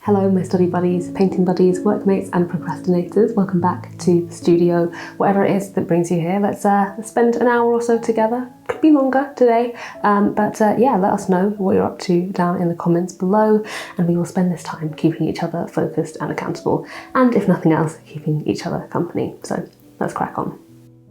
Hello my study buddies, painting buddies, workmates and procrastinators. Welcome back to the studio. Whatever it is that brings you here, let's spend an hour or so together. Could be longer today, but yeah, let us know what you're up to down in the comments below, and we will spend this time keeping each other focused and accountable, and if nothing else, keeping each other company. So let's crack on.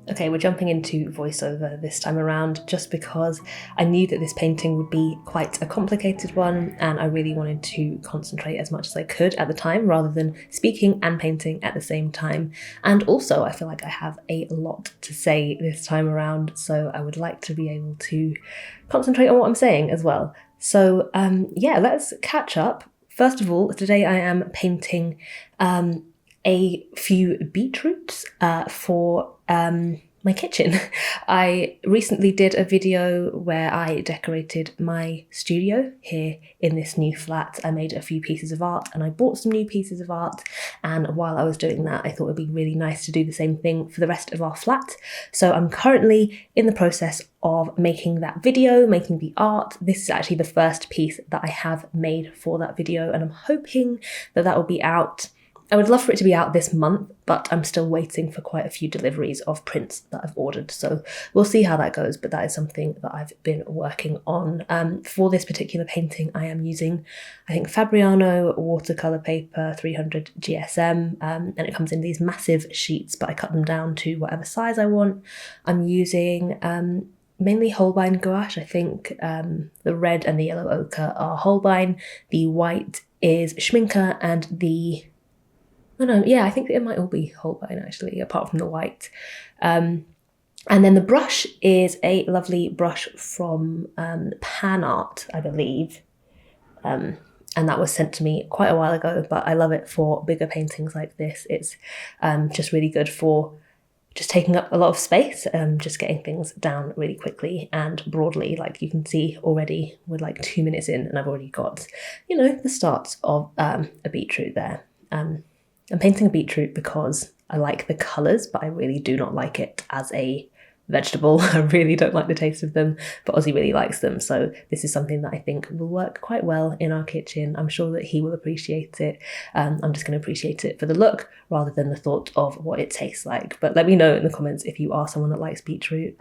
Okay, we're jumping into voiceover this time around just because I knew that this painting would be quite a complicated one and I really wanted to concentrate as much as I could at the time rather than speaking and painting at the same time. And also I feel like I have a lot to say this time around, so I would like to be able to concentrate on what I'm saying as well. So yeah, let's catch up. First of all, today I am painting a few beetroots for my kitchen. I recently did a video where I decorated my studio here in this new flat. I made a few pieces of art and I bought some new pieces of art, and while I was doing that I thought it would be really nice to do the same thing for the rest of our flat. So I'm currently in the process of making that video, making the art. This is actually the first piece that I have made for that video and I'm hoping that that will be out. I would love for it to be out this month, but I'm still waiting for quite a few deliveries of prints that I've ordered. So we'll see how that goes, but that is something that I've been working on. For this particular painting, I am using, I think, Fabriano watercolour paper, 300 GSM, and it comes in these massive sheets, but I cut them down to whatever size I want. I'm using mainly Holbein gouache. I think the red and the yellow ochre are Holbein, the white is Schminke, and the oh no, yeah, I think it might all be Holbein actually, apart from the white. And then the brush is a lovely brush from Pan Art, I believe. And that was sent to me quite a while ago, but I love it for bigger paintings like this. It's just really good for just taking up a lot of space, just getting things down really quickly and broadly. Like you can see already, we're like 2 minutes in and I've already got, you know, the start of a beetroot there. I'm painting a beetroot because I like the colours, but I really do not like it as a vegetable. I really don't like the taste of them, but Ozzy really likes them. So this is something that I think will work quite well in our kitchen. I'm sure that he will appreciate it. I'm just going to appreciate it for the look rather than the thought of what it tastes like. But let me know in the comments if you are someone that likes beetroot.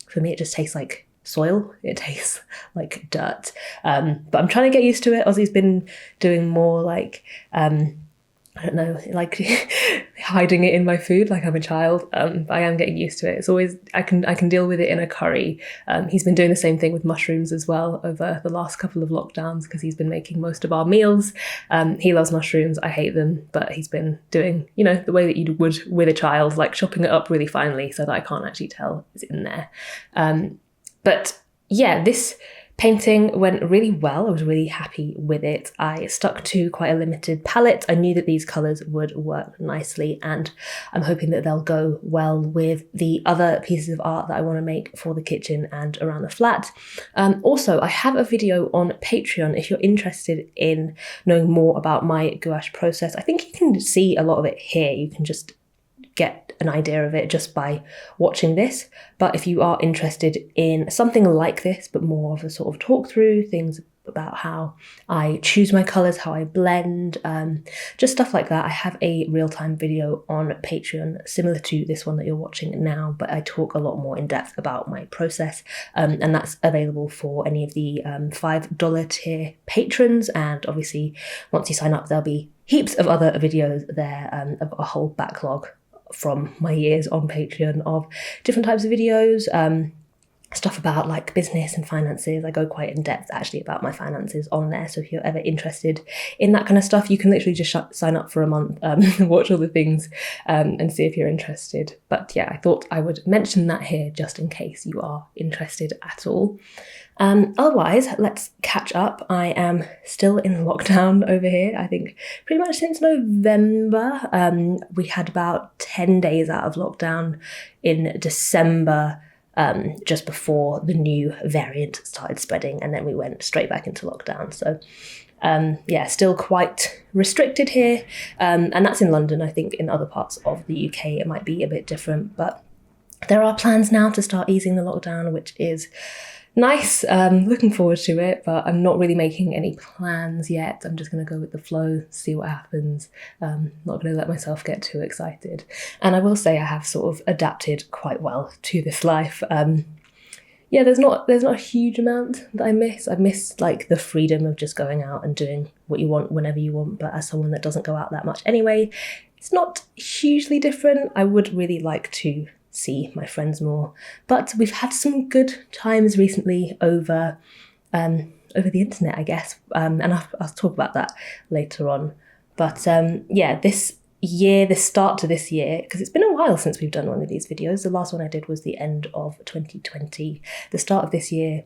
For me, it just tastes like soil. It tastes like dirt. But I'm trying to get used to it. Ozzy's been doing more like I don't know, like hiding it in my food like I'm a child. But I am getting used to it. It's always, I can deal with it in a curry. He's been doing the same thing with mushrooms as well over the last couple of lockdowns because he's been making most of our meals. He loves mushrooms, I hate them, but he's been doing, you know, the way that you would with a child, like chopping it up really finely so that I can't actually tell it's in there. But yeah, this painting went really well. I was really happy with it. I stuck to quite a limited palette. I knew that these colours would work nicely and I'm hoping that they'll go well with the other pieces of art that I want to make for the kitchen and around the flat. Also, I have a video on Patreon if you're interested in knowing more about my gouache process. I think you can see a lot of it here. You can just get an idea of it just by watching this, but if you are interested in something like this but more of a sort of talk through things about how I choose my colours, how I blend, just stuff like that, I have a real-time video on Patreon similar to this one that you're watching now, but I talk a lot more in depth about my process, and that's available for any of the $5 tier patrons, and obviously once you sign up there'll be heaps of other videos there. I've got a whole backlog from my years on Patreon of different types of videos, stuff about like business and finances. I go quite in depth actually about my finances on there, so if you're ever interested in that kind of stuff you can literally just sign up for a month, watch all the things and see if you're interested. But yeah, I thought I would mention that here just in case you are interested at all. Otherwise, let's catch up. I am still in lockdown over here, I think pretty much since November. We had about 10 days out of lockdown in December, just before the new variant started spreading, and then we went straight back into lockdown. So yeah, still quite restricted here, and that's in London. I think in other parts of the UK it might be a bit different, but there are plans now to start easing the lockdown, which is nice. Looking forward to it, but I'm not really making any plans yet. I'm just going to go with the flow, see what happens. Not going to let myself get too excited. And I will say I have sort of adapted quite well to this life. Yeah, there's not a huge amount that I miss. I miss like the freedom of just going out and doing what you want whenever you want. But as someone that doesn't go out that much anyway, it's not hugely different. I would really like to see my friends more, but we've had some good times recently over the internet, I guess. And I'll talk about that later on. But yeah, the start to this year, because it's been a while since we've done one of these videos. The last one I did was the end of 2020. The start of this year,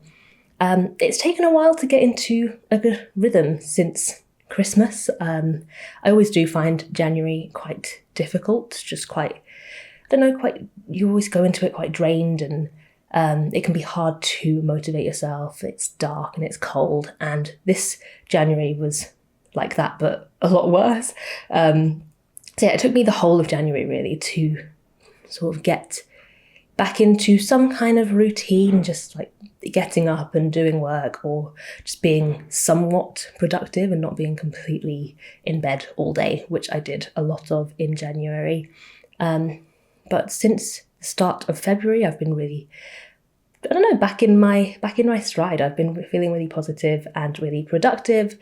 it's taken a while to get into a good rhythm since Christmas. I always do find January quite difficult, just quite, you always go into it quite drained, and it can be hard to motivate yourself. It's dark and it's cold, and this January was like that, but a lot worse. So yeah, it took me the whole of January really to sort of get back into some kind of routine, just like getting up and doing work, or just being somewhat productive and not being completely in bed all day, which I did a lot of in January. But since the start of February, I've been really, I don't know, back in my stride. I've been feeling really positive and really productive,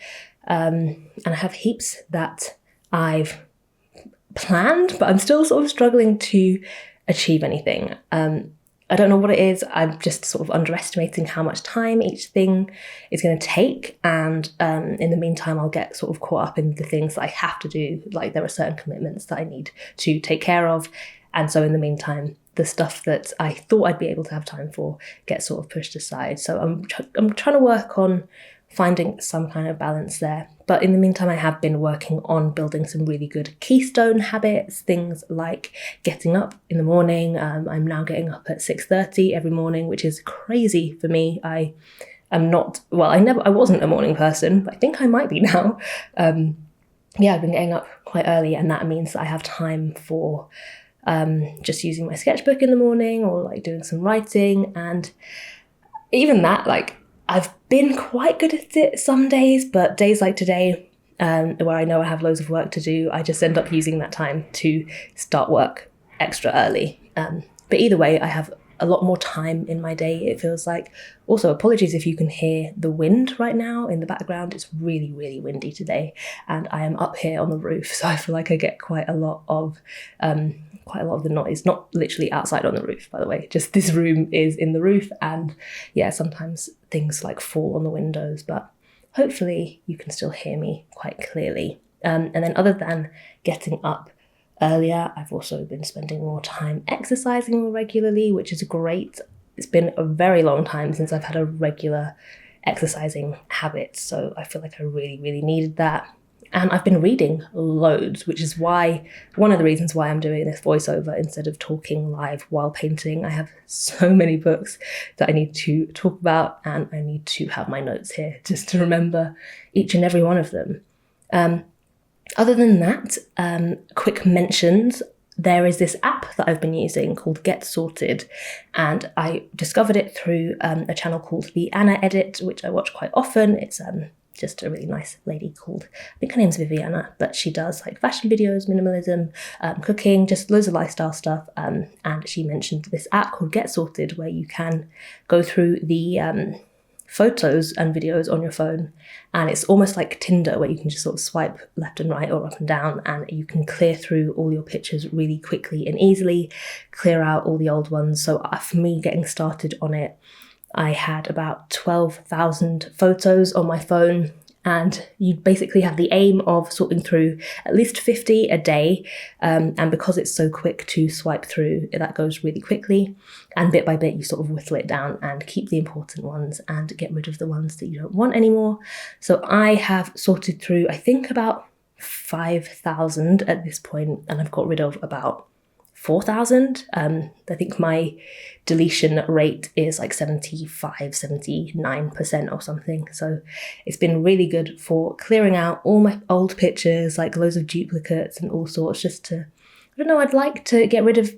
and I have heaps that I've planned, but I'm still sort of struggling to achieve anything. I don't know what it is. I'm just sort of underestimating how much time each thing is going to take, and in the meantime I'll get sort of caught up in the things that I have to do. Like there are certain commitments that I need to take care of, and so in the meantime the stuff that I thought I'd be able to have time for gets sort of pushed aside. So I'm trying to work on finding some kind of balance there. But in the meantime, I have been working on building some really good keystone habits, things like getting up in the morning. I'm now getting up at 6:30 every morning, which is crazy for me. I wasn't a morning person, but I think I might be now. Yeah, I've been getting up quite early, and that means that I have time for just using my sketchbook in the morning, or like doing some writing. And even that, like, I've been quite good at it some days, but days like today, where I know I have loads of work to do, I just end up using that time to start work extra early. But either way, I have a lot more time in my day, it feels like. Also, apologies if you can hear the wind right now in the background. It's really, really windy today, and I am up here on the roof, so I feel like I get quite a lot of the noise. Not literally outside on the roof, by the way, just this room is in the roof, and yeah, sometimes things like fall on the windows, but hopefully you can still hear me quite clearly. And then other than getting up earlier, I've also been spending more time exercising more regularly, which is great. It's been a very long time since I've had a regular exercising habit, so I feel like I really, really needed that. And I've been reading loads, which is one of the reasons why I'm doing this voiceover instead of talking live while painting. I have so many books that I need to talk about, and I need to have my notes here just to remember each and every one of them. Other than that, quick mentions. There is this app that I've been using called Get Sorted, and I discovered it through a channel called The Anna Edit, which I watch quite often. It's just a really nice lady called, I think her name's Viviana, but she does like fashion videos, minimalism, cooking, just loads of lifestyle stuff. And she mentioned this app called Get Sorted, where you can go through the photos and videos on your phone, and it's almost like Tinder, where you can just sort of swipe left and right or up and down, and you can clear through all your pictures really quickly and easily, clear out all the old ones. So for me, getting started on it, I had about 12,000 photos on my phone, and you basically have the aim of sorting through at least 50 a day. And because it's so quick to swipe through, that goes really quickly. And bit by bit, you sort of whittle it down and keep the important ones and get rid of the ones that you don't want anymore. So I have sorted through, I think, about 5,000 at this point, and I've got rid of about 4,000. I think my deletion rate is like 79% or something. So it's been really good for clearing out all my old pictures, like loads of duplicates and all sorts, just to, I don't know, I'd like to get rid of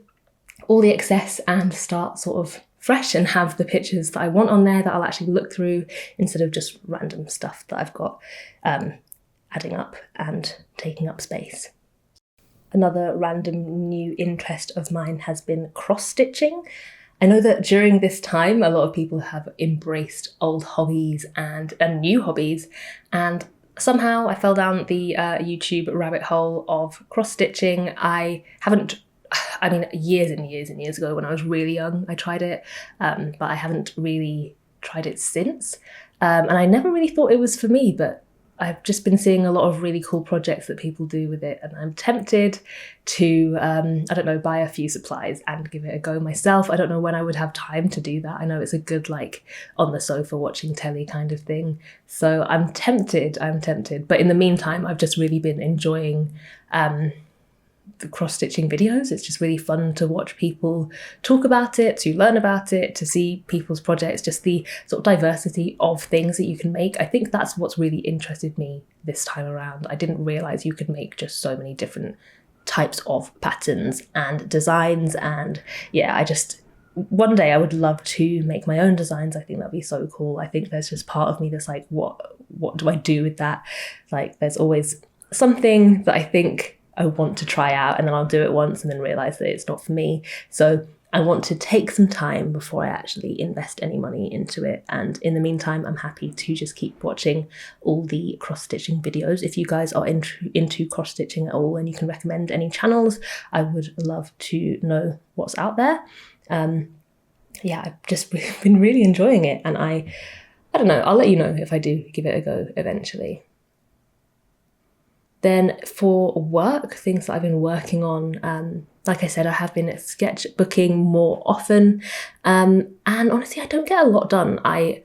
all the excess and start sort of fresh and have the pictures that I want on there that I'll actually look through instead of just random stuff that I've got adding up and taking up space. Another random new interest of mine has been cross-stitching. I know that during this time, a lot of people have embraced old hobbies and new hobbies, and somehow I fell down the YouTube rabbit hole of cross-stitching. Years and years and years ago when I was really young, I tried it, but I haven't really tried it since. And I never really thought it was for me, but I've just been seeing a lot of really cool projects that people do with it, and I'm tempted to, buy a few supplies and give it a go myself. I don't know when I would have time to do that. I know it's a good, on the sofa watching telly kind of thing. So I'm tempted. But in the meantime, I've just really been enjoying the cross-stitching videos. It's just really fun to watch people talk about it, to learn about it, to see people's projects, just the sort of diversity of things that you can make. I think that's what's really interested me this time around. I didn't realise you could make just so many different types of patterns and designs, and one day I would love to make my own designs. I think that'd be so cool. I think there's just part of me that's like, what do I do with that? There's always something that I think I want to try out, and then I'll do it once and then realise that it's not for me. So I want to take some time before I actually invest any money into it. And in the meantime, I'm happy to just keep watching all the cross-stitching videos. If you guys are into cross-stitching at all and you can recommend any channels, I would love to know what's out there. I've just been really enjoying it, and I don't know, I'll let you know if I do give it a go eventually. Then for work, things that I've been working on, like I said, I have been sketchbooking more often, and honestly, I don't get a lot done. I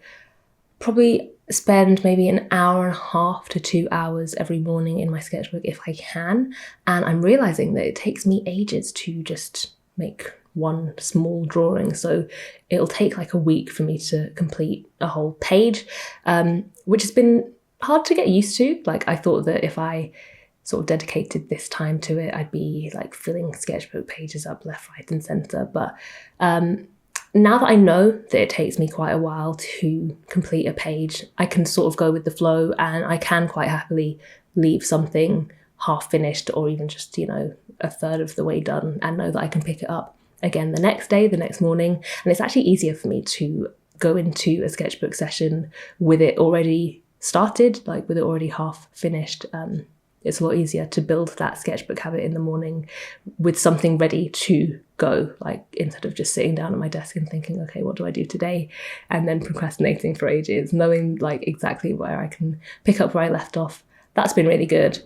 probably spend maybe an hour and a half to 2 hours every morning in my sketchbook if I can, and I'm realising that it takes me ages to just make one small drawing, so it'll take a week for me to complete a whole page, which has been hard to get used to. I thought that if I sort of dedicated this time to it, I'd be filling sketchbook pages up left, right and centre. But now that I know that it takes me quite a while to complete a page, I can sort of go with the flow, and I can quite happily leave something half finished or even just, a third of the way done, and know that I can pick it up again the next day, the next morning. And it's actually easier for me to go into a sketchbook session with it already started, with it already half finished. It's a lot easier to build that sketchbook habit in the morning with something ready to go, instead of just sitting down at my desk and thinking, okay, what do I do today? And then procrastinating for ages, knowing exactly where I can pick up where I left off. That's been really good.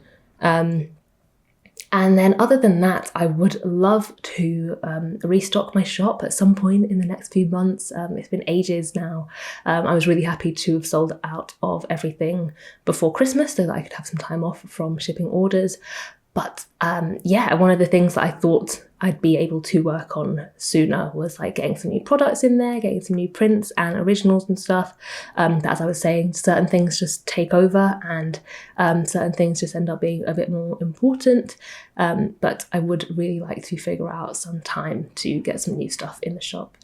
And then other than that, I would love to restock my shop at some point in the next few months. It's been ages now. I was really happy to have sold out of everything before Christmas so that I could have some time off from shipping orders. But one of the things that I thought I'd be able to work on sooner was getting some new products in there, getting some new prints and originals and stuff. But as I was saying, certain things just take over, and certain things just end up being a bit more important. But I would really like to figure out some time to get some new stuff in the shop.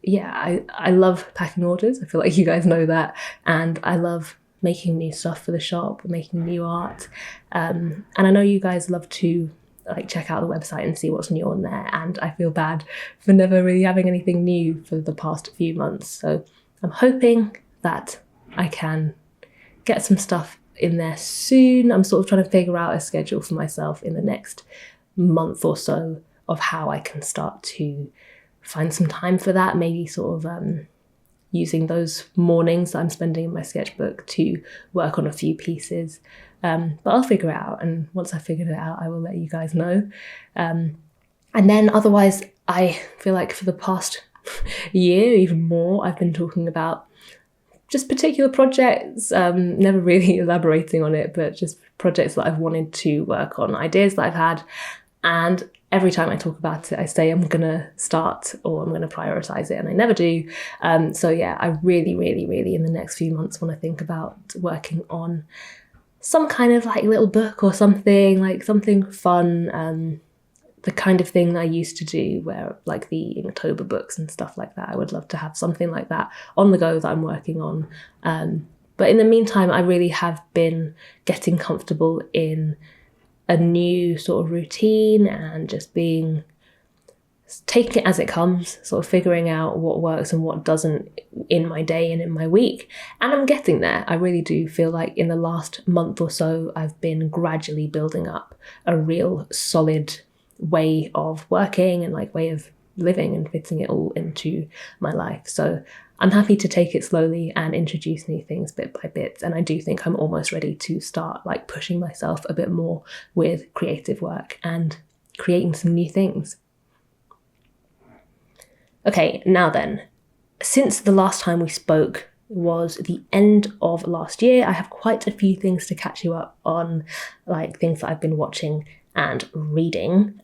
I love packing orders. I feel like you guys know that. And I love making new stuff for the shop, making new art. And I know you guys love to check out the website and see what's new on there, and I feel bad for never really having anything new for the past few months. So I'm hoping that I can get some stuff in there soon. I'm sort of trying to figure out a schedule for myself in the next month or so of how I can start to find some time for that, maybe sort of using those mornings that I'm spending in my sketchbook to work on a few pieces. But I'll figure it out, and once I've figured it out, I will let you guys know. And then otherwise, I feel like for the past year, even more, I've been talking about just particular projects, never really elaborating on it, but just projects that I've wanted to work on, ideas that I've had. And every time I talk about it, I say I'm going to start or I'm going to prioritise it, and I never do. I really, really, really in the next few months want to think about working on some kind of little book or something, something fun, the kind of thing that I used to do, where like the Inktober books and stuff like that. I would love to have something like that on the go that I'm working on. But in the meantime, I really have been getting comfortable in a new sort of routine and just taking it as it comes, sort of figuring out what works and what doesn't in my day and in my week. And I'm getting there. I really do feel like in the last month or so, I've been gradually building up a real solid way of working and like way of living and fitting it all into my life. So I'm happy to take it slowly and introduce new things bit by bit. And I do think I'm almost ready to start like pushing myself a bit more with creative work and creating some new things. Okay, now then, since the last time we spoke was the end of last year, I have quite a few things to catch you up on, like things that I've been watching and reading.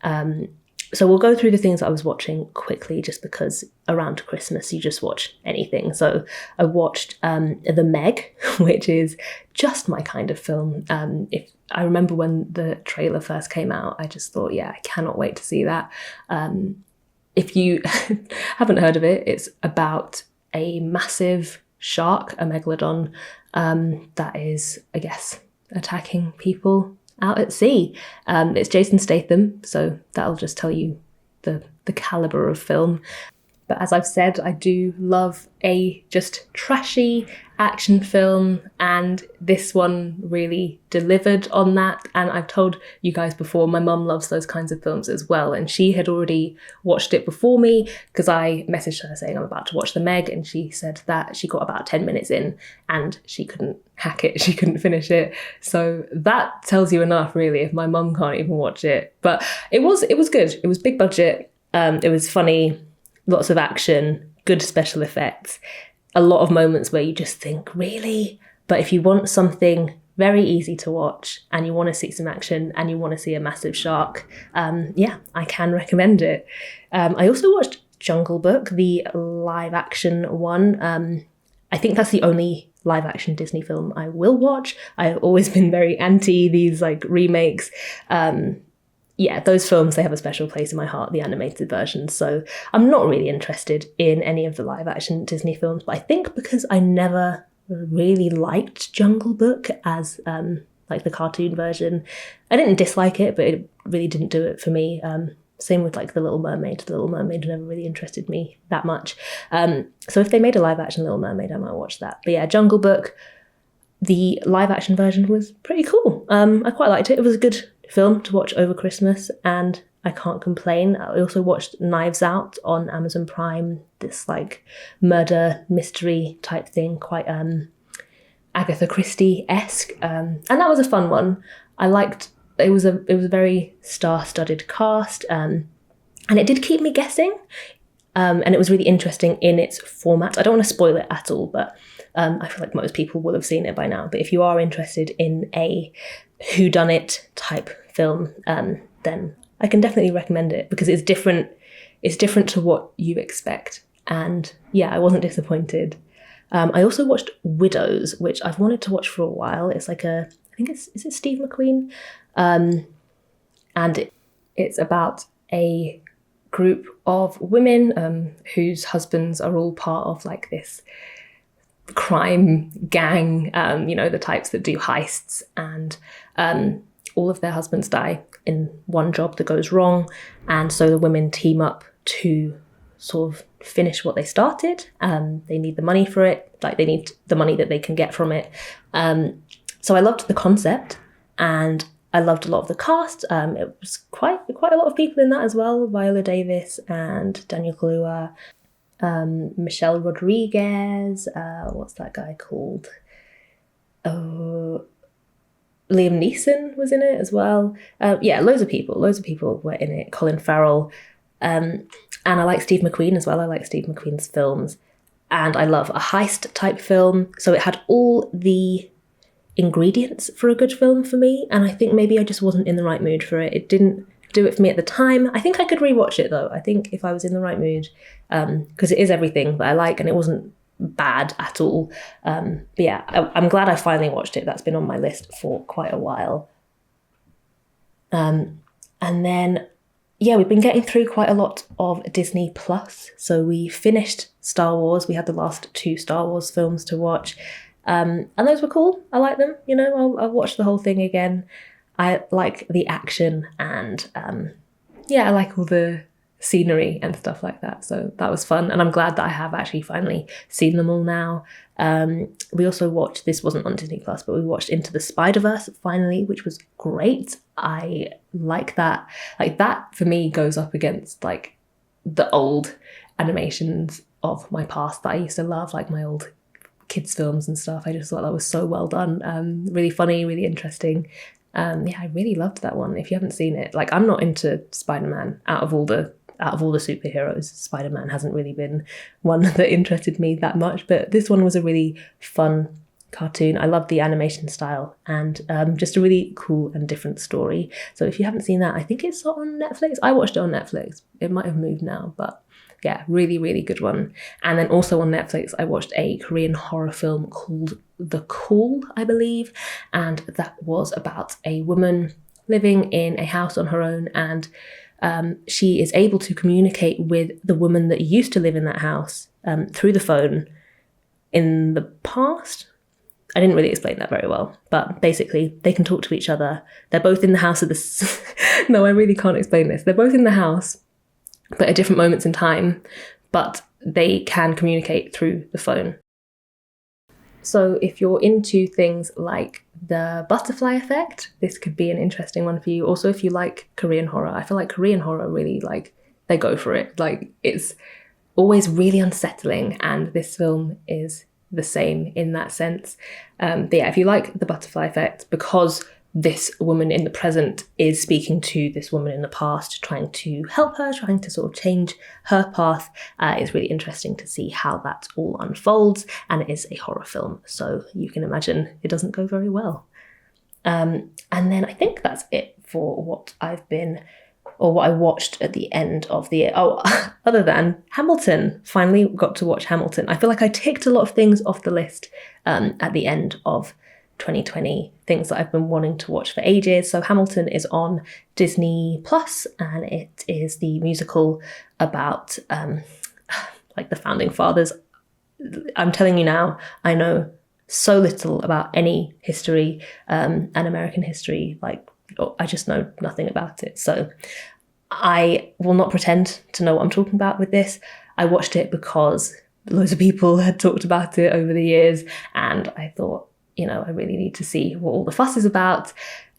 So we'll go through the things that I was watching quickly, just because around Christmas you just watch anything. So I watched The Meg, which is just my kind of film. If I remember when the trailer first came out, I just thought, yeah, I cannot wait to see that. If you haven't heard of it, it's about a massive shark, a megalodon, that is, I guess, attacking people out at sea. It's Jason Statham, so that'll just tell you the caliber of film. But as I've said, I do love a just trashy action film, and this one really delivered on that. And I've told you guys before, my mum loves those kinds of films as well, and she had already watched it before me because I messaged her saying I'm about to watch The Meg, and she said that she got about 10 minutes in and she couldn't hack it, she couldn't finish it. So that tells you enough, really, if my mum can't even watch it. But it was good. It was big budget. It was funny. Lots of action, good special effects, a lot of moments where you just think, really? But if you want something very easy to watch and you want to see some action and you want to see a massive shark, yeah, I can recommend it. I also watched Jungle Book, the live action one. I think that's the only live action Disney film I will watch. I've always been very anti these like remakes. Yeah, those films, they have a special place in my heart, the animated versions. So I'm not really interested in any of the live action Disney films, but I think because I never really liked Jungle Book as like the cartoon version, I didn't dislike it, but it really didn't do it for me. Same with like The Little Mermaid. The Little Mermaid never really interested me that much. So if they made a live action Little Mermaid, I might watch that. But yeah, Jungle Book, the live action version was pretty cool. I quite liked it. It was a good film to watch over Christmas, and I can't complain. I also watched Knives Out on Amazon Prime, this like murder mystery type thing, quite Agatha Christie-esque, and that was a fun one. I liked it was a very star-studded cast, and it did keep me guessing, and it was really interesting in its format. I don't want to spoil it at all, but I feel like most people will have seen it by now. But if you are interested in a whodunit type film, then I can definitely recommend it because it's different. It's different to what you expect, and yeah, I wasn't disappointed. I also watched Widows, which I've wanted to watch for a while. It's like I think is it Steve McQueen, and it's about a group of women whose husbands are all part of like this crime gang, the types that do heists, and all of their husbands die in one job that goes wrong, and so the women team up to sort of finish what they started. They need the money for it, like they need the money that they can get from it. So I loved the concept, and I loved a lot of the cast. It was quite a lot of people in that as well. Viola Davis and Daniel Kaluuya, Michelle Rodriguez, what's that guy called? Liam Neeson was in it as well. Yeah, loads of people were in it. Colin Farrell. And I like Steve McQueen as well. I like Steve McQueen's films. And I love a heist type film. So it had all the ingredients for a good film for me. And I think maybe I just wasn't in the right mood for it. It didn't do it for me at the time. I think I could rewatch it though. I think if I was in the right mood, because it is everything that I like and it wasn't bad at all. But yeah, I'm glad I finally watched it. That's been on my list for quite a while. And then yeah, we've been getting through quite a lot of Disney Plus. So we finished Star Wars. We had the last 2 Star Wars films to watch. And those were cool. I like them. You know, I'll watch the whole thing again. I like the action and I like all the scenery and stuff like that. So that was fun. And I'm glad that I have actually finally seen them all now. We also watched, this wasn't on Disney Plus, but we watched Into the Spiderverse finally, which was great. I like that. Like that for me goes up against like the old animations of my past that I used to love, like my old kids films and stuff. I just thought that was so well done. Really funny, really interesting. I really loved that one. If you haven't seen it, like I'm not into Spider-Man out of all the superheroes. Spider-Man hasn't really been one that interested me that much, but this one was a really fun cartoon. I love the animation style and just a really cool and different story. So if you haven't seen that, I think it's on Netflix. I watched it on Netflix. It might have moved now, but yeah, really, really good one. And then also on Netflix, I watched a Korean horror film called The Call, I believe. And that was about a woman living in a house on her own, and she is able to communicate with the woman that used to live in that house through the phone in the past. I didn't really explain that very well, but basically they can talk to each other. They're both in the house at this. No, I really can't explain this. They're both in the house, but at different moments in time, but they can communicate through the phone. So if you're into things like the butterfly effect, this could be an interesting one for you. Also, if you like Korean horror, I feel like Korean horror really, like, they go for it. Like, it's always really unsettling, and this film is the same in that sense. But yeah, if you like the butterfly effect, because this woman in the present is speaking to this woman in the past, trying to help her, trying to sort of change her path. It's really interesting to see how that all unfolds, and it is a horror film, so you can imagine it doesn't go very well. And then I think that's it for what I watched at the end of the year. Oh, other than Hamilton, finally got to watch Hamilton. I feel like I ticked a lot of things off the list at the end of 2020, things that I've been wanting to watch for ages. So Hamilton is on Disney Plus, and it is the musical about like the founding fathers. I'm telling you now, I know so little about any history and American history. Like, I just know nothing about it. So I will not pretend to know what I'm talking about with this. I watched it because loads of people had talked about it over the years, and I thought, I really need to see what all the fuss is about.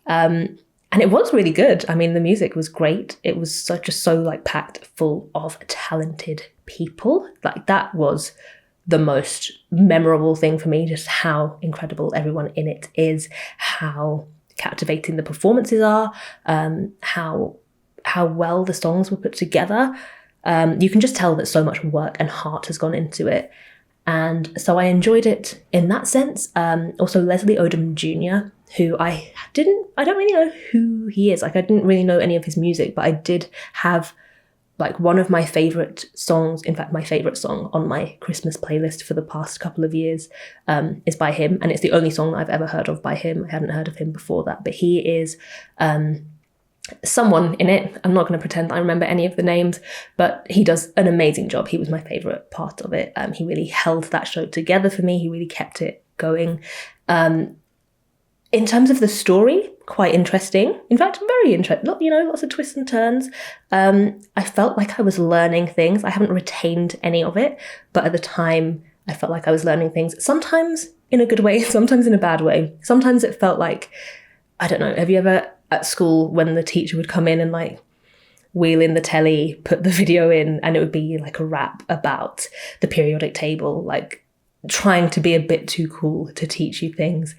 And it was really good. I mean, the music was great. It was just so like packed full of talented people. Like, that was the most memorable thing for me, just how incredible everyone in it is, how captivating the performances are, how well the songs were put together. You can just tell that so much work and heart has gone into it. And so I enjoyed it in that sense. Also, Leslie Odom Jr., who I don't really know who he is. Like, I didn't really know any of his music, but I did have like one of my favourite songs, in fact, my favourite song on my Christmas playlist for the past couple of years is by him. And it's the only song that I've ever heard of by him. I hadn't heard of him before that, but he is someone in it. I'm not going to pretend I remember any of the names, but he does an amazing job. He was my favourite part of it. He really held that show together for me. He really kept it going. In terms of the story, quite interesting. In fact, very interesting. Lots of twists and turns. I felt like I was learning things. I haven't retained any of it, but at the time, I felt like I was learning things. Sometimes in a good way, sometimes in a bad way. Sometimes it felt like, I don't know, have you ever at school when the teacher would come in and like wheel in the telly, put the video in, and it would be like a rap about the periodic table, like trying to be a bit too cool to teach you things.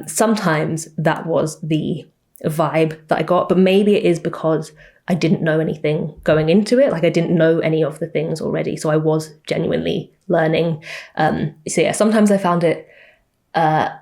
Sometimes that was the vibe that I got, but maybe it is because I didn't know anything going into it. Like, I didn't know any of the things already, so I was genuinely learning. So yeah, sometimes I found it a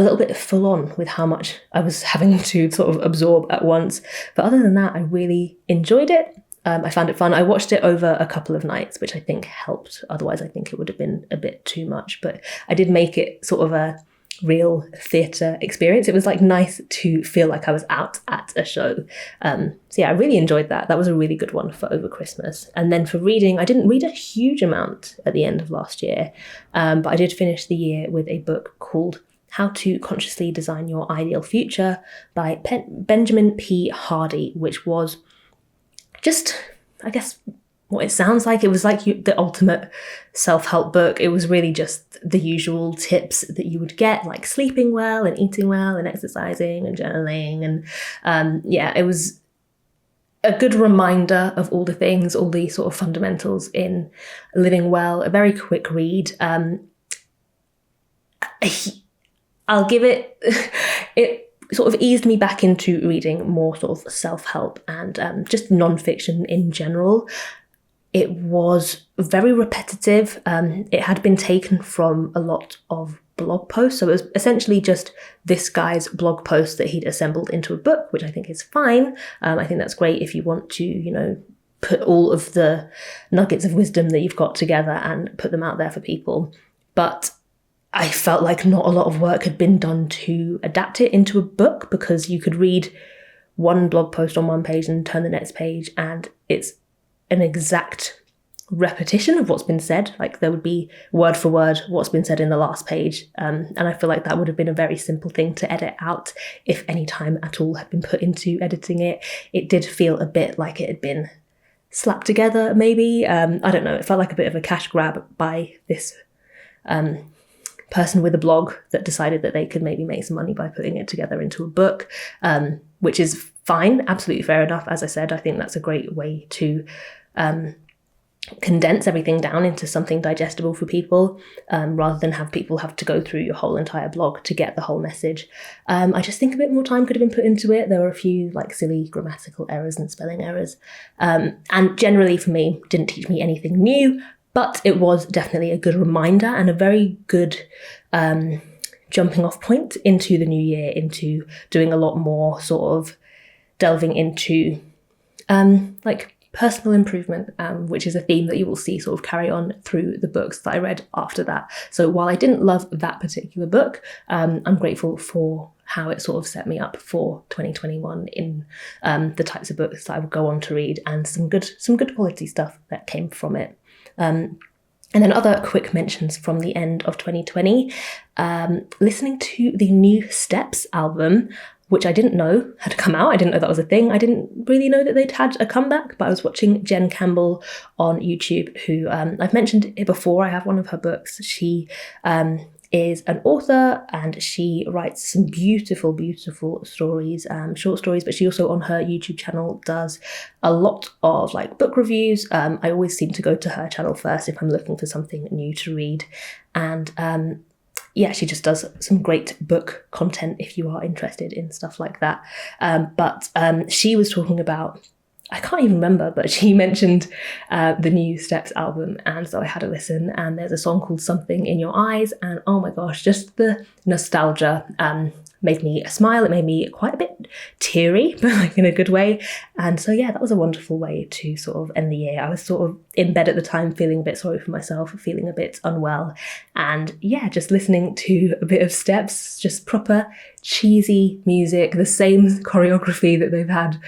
little bit full on with how much I was having to sort of absorb at once. But other than that, I really enjoyed it. I found it fun. I watched it over a couple of nights, which I think helped. Otherwise, I think it would have been a bit too much. But I did make it sort of a real theatre experience. It was like nice to feel like I was out at a show. So yeah, I really enjoyed that. That was a really good one for over Christmas. And then for reading, I didn't read a huge amount at the end of last year, but I did finish the year with a book called How to Consciously Design Your Ideal Future by Benjamin P. Hardy, which was just, I guess, what it sounds like. It was like the ultimate self-help book. It was really just the usual tips that you would get, like sleeping well and eating well and exercising and journaling. And yeah, it was a good reminder of all the things, all the sort of fundamentals in living well. A very quick read. I'll give it, it sort of eased me back into reading more sort of self-help and just non-fiction in general. It was very repetitive. It had been taken from a lot of blog posts. So it was essentially just this guy's blog post that he'd assembled into a book, which I think is fine. I think that's great if you want to, you know, put all of the nuggets of wisdom that you've got together and put them out there for people. But I felt like not a lot of work had been done to adapt it into a book, because you could read one blog post on one page and turn the next page and it's an exact repetition of what's been said. Like there would be word for word what's been said in the last page. And I feel like that would have been a very simple thing to edit out if any time at all had been put into editing it. It did feel a bit like it had been slapped together, maybe. I don't know. It felt like a bit of a cash grab by this person with a blog that decided that they could maybe make some money by putting it together into a book, which is fine, absolutely fair enough. As I said, I think that's a great way to condense everything down into something digestible for people, rather than have people have to go through your whole entire blog to get the whole message. I just think a bit more time could have been put into it. There were a few like silly grammatical errors and spelling errors, and generally for me didn't teach me anything new, but it was definitely a good reminder and a very good jumping off point into the new year, into doing a lot more sort of delving into like personal improvement, which is a theme that you will see sort of carry on through the books that I read after that. So while I didn't love that particular book, I'm grateful for how it sort of set me up for 2021 in the types of books that I would go on to read, and some good quality stuff that came from it. And then other quick mentions from the end of 2020, listening to the new Steps album, which I didn't know had come out. I didn't know that was a thing. I didn't really know that they'd had a comeback, but I was watching Jen Campbell on YouTube, who I've mentioned it before. I have one of her books. She is an author and she writes some beautiful, beautiful stories, short stories, but she also on her YouTube channel does a lot of like book reviews. I always seem to go to her channel first if I'm looking for something new to read. And yeah, she just does some great book content if you are interested in stuff like that. But she was talking about, I can't even remember, but she mentioned the new Steps album. And so I had a listen, and there's a song called Something in Your Eyes. And oh my gosh, just the nostalgia made me smile. It made me quite a bit teary, but like in a good way. And so yeah, that was a wonderful way to sort of end the year. I was sort of in bed at the time, feeling a bit sorry for myself, feeling a bit unwell. And yeah, just listening to a bit of Steps, just proper cheesy music, the same choreography that they've had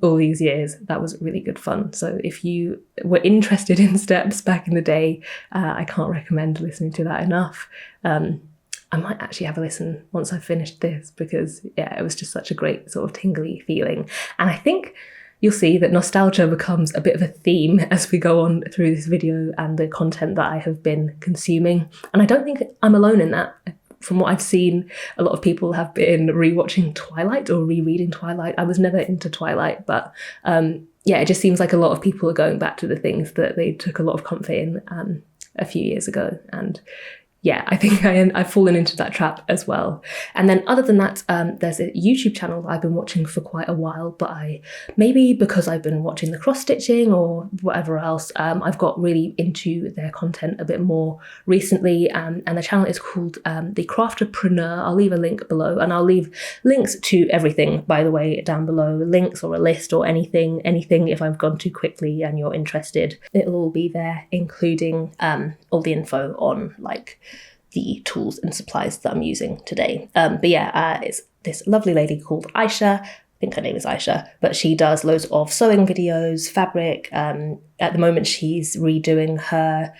all these years. That was really good fun. So if you were interested in Steps back in the day, I can't recommend listening to that enough. I might actually have a listen once I've finished this, because yeah, it was just such a great sort of tingly feeling. And I think you'll see that nostalgia becomes a bit of a theme as we go on through this video and the content that I have been consuming. And I don't think I'm alone in that. From what I've seen, a lot of people have been rewatching Twilight or rereading Twilight. I was never into Twilight, but yeah, it just seems like a lot of people are going back to the things that they took a lot of comfort in a few years ago. And yeah, I think I've fallen into that trap as well. And then other than that, there's a YouTube channel that I've been watching for quite a while, but maybe because I've been watching the cross-stitching or whatever else, I've got really into their content a bit more recently. And the channel is called The Crafterpreneur. I'll leave a link below, and I'll leave links to everything, by the way, down below, links or a list or anything if I've gone too quickly and you're interested. It'll all be there, including all the info on like the tools and supplies that I'm using today. It's this lovely lady called Aisha. I think her name is Aisha, but she does loads of sewing videos, fabric. At the moment, she's redoing her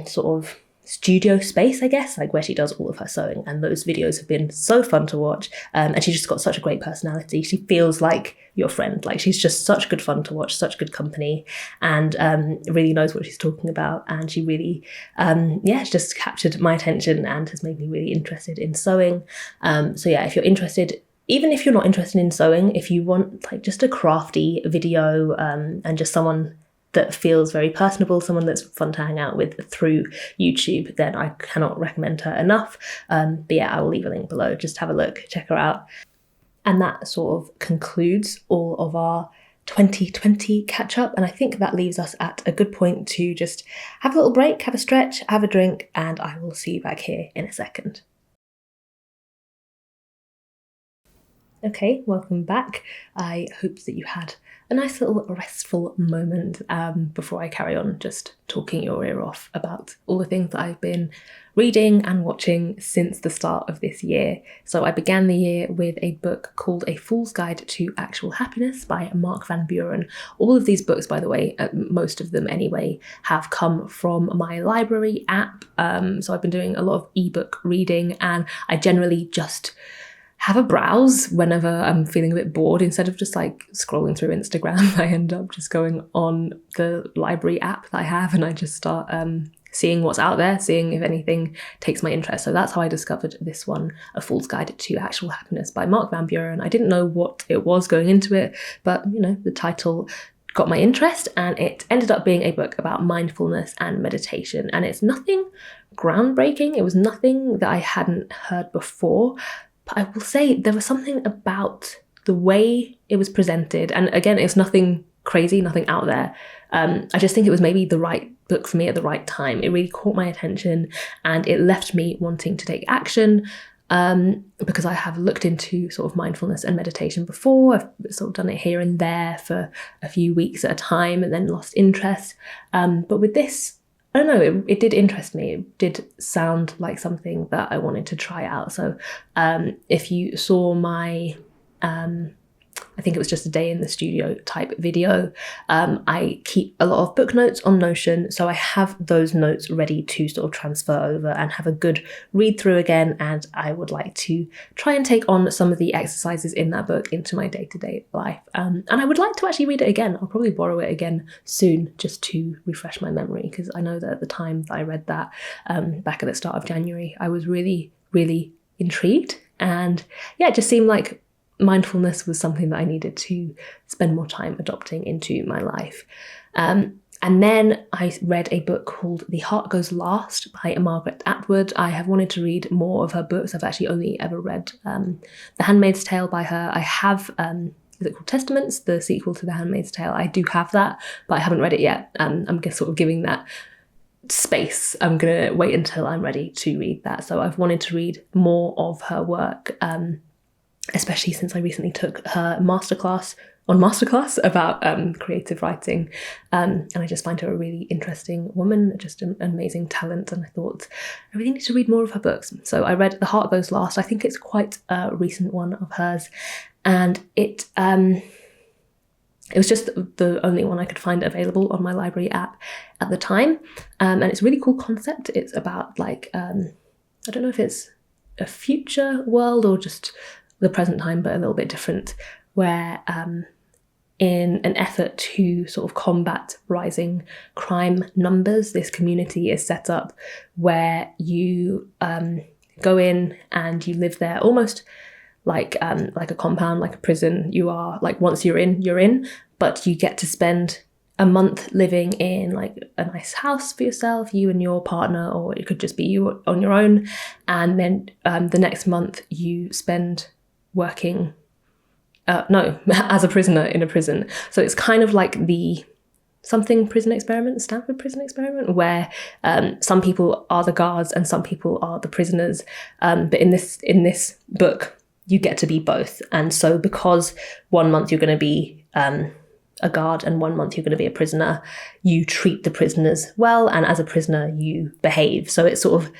sort of studio space, I guess, like where she does all of her sewing, and those videos have been so fun to watch. And she's just got such a great personality. She feels like your friend. Like, she's just such good fun to watch, such good company, and really knows what she's talking about. And she really it's just captured my attention and has made me really interested in sewing. If you're interested, even if you're not interested in sewing, if you want like just a crafty video and just someone that feels very personable, someone that's fun to hang out with through YouTube, then I cannot recommend her enough. I will leave a link below. Just have a look, check her out. And that sort of concludes all of our 2020 catch up. And I think that leaves us at a good point to just have a little break, have a stretch, have a drink, and I will see you back here in a second. Okay, welcome back. I hope that you had a nice little restful moment before I carry on just talking your ear off about all the things that I've been reading and watching since the start of this year. So I began the year with a book called A Fool's Guide to Actual Happiness by Mark Van Buren. All of these books, by the way, most of them anyway, have come from my library app. So I've been doing a lot of ebook reading, and I generally just have a browse whenever I'm feeling a bit bored. Instead of just like scrolling through Instagram, I end up just going on the library app that I have, and I just start seeing what's out there, seeing if anything takes my interest. So that's how I discovered this one, A Fool's Guide to Actual Happiness by Mark Van Buren. I didn't know what it was going into it, but the title got my interest, and it ended up being a book about mindfulness and meditation. And it's nothing groundbreaking. It was nothing that I hadn't heard before. But I will say there was something about the way it was presented. And again, it's nothing crazy, nothing out there. I just think it was maybe the right book for me at the right time. It really caught my attention, and it left me wanting to take action because I have looked into sort of mindfulness and meditation before. I've sort of done it here and there for a few weeks at a time and then lost interest. But with this, I don't know, it did interest me. It did sound like something that I wanted to try out. So if you saw my, I think it was just a day in the studio type video, I keep a lot of book notes on Notion. So I have those notes ready to sort of transfer over and have a good read through again. And I would like to try and take on some of the exercises in that book into my day-to-day life. And I would like to actually read it again. I'll probably borrow it again soon just to refresh my memory, because I know that at the time that I read that back at the start of January, I was really, really intrigued. And yeah, it just seemed like mindfulness was something that I needed to spend more time adopting into my life. And then I read a book called The Heart Goes Last by Margaret Atwood. I have wanted to read more of her books. I've actually only ever read The Handmaid's Tale by her. I have, is it called Testaments, the sequel to The Handmaid's Tale? I do have that, but I haven't read it yet. I'm just sort of giving that space. I'm going to wait until I'm ready to read that. So I've wanted to read more of her work, especially since I recently took her masterclass about creative writing. And I just find her a really interesting woman, just an amazing talent. And I thought I really need to read more of her books. So I read The Heart Goes Last. I think it's quite a recent one of hers. And it was just the only one I could find available on my library app at the time. And it's a really cool concept. It's about like, I don't know if it's a future world or just the present time, but a little bit different, where in an effort to sort of combat rising crime numbers, this community is set up where you go in and you live there almost like a compound, like a prison. You are like, once you're in, but you get to spend a month living in like a nice house for yourself, you and your partner, or it could just be you on your own. And then the next month you spend working as a prisoner in a prison. So it's kind of like the Stanford prison experiment, where some people are the guards and some people are the prisoners. But in this book, you get to be both. And so because 1 month you're going to be a guard and 1 month you're going to be a prisoner, you treat the prisoners well, and as a prisoner you behave. So it sort of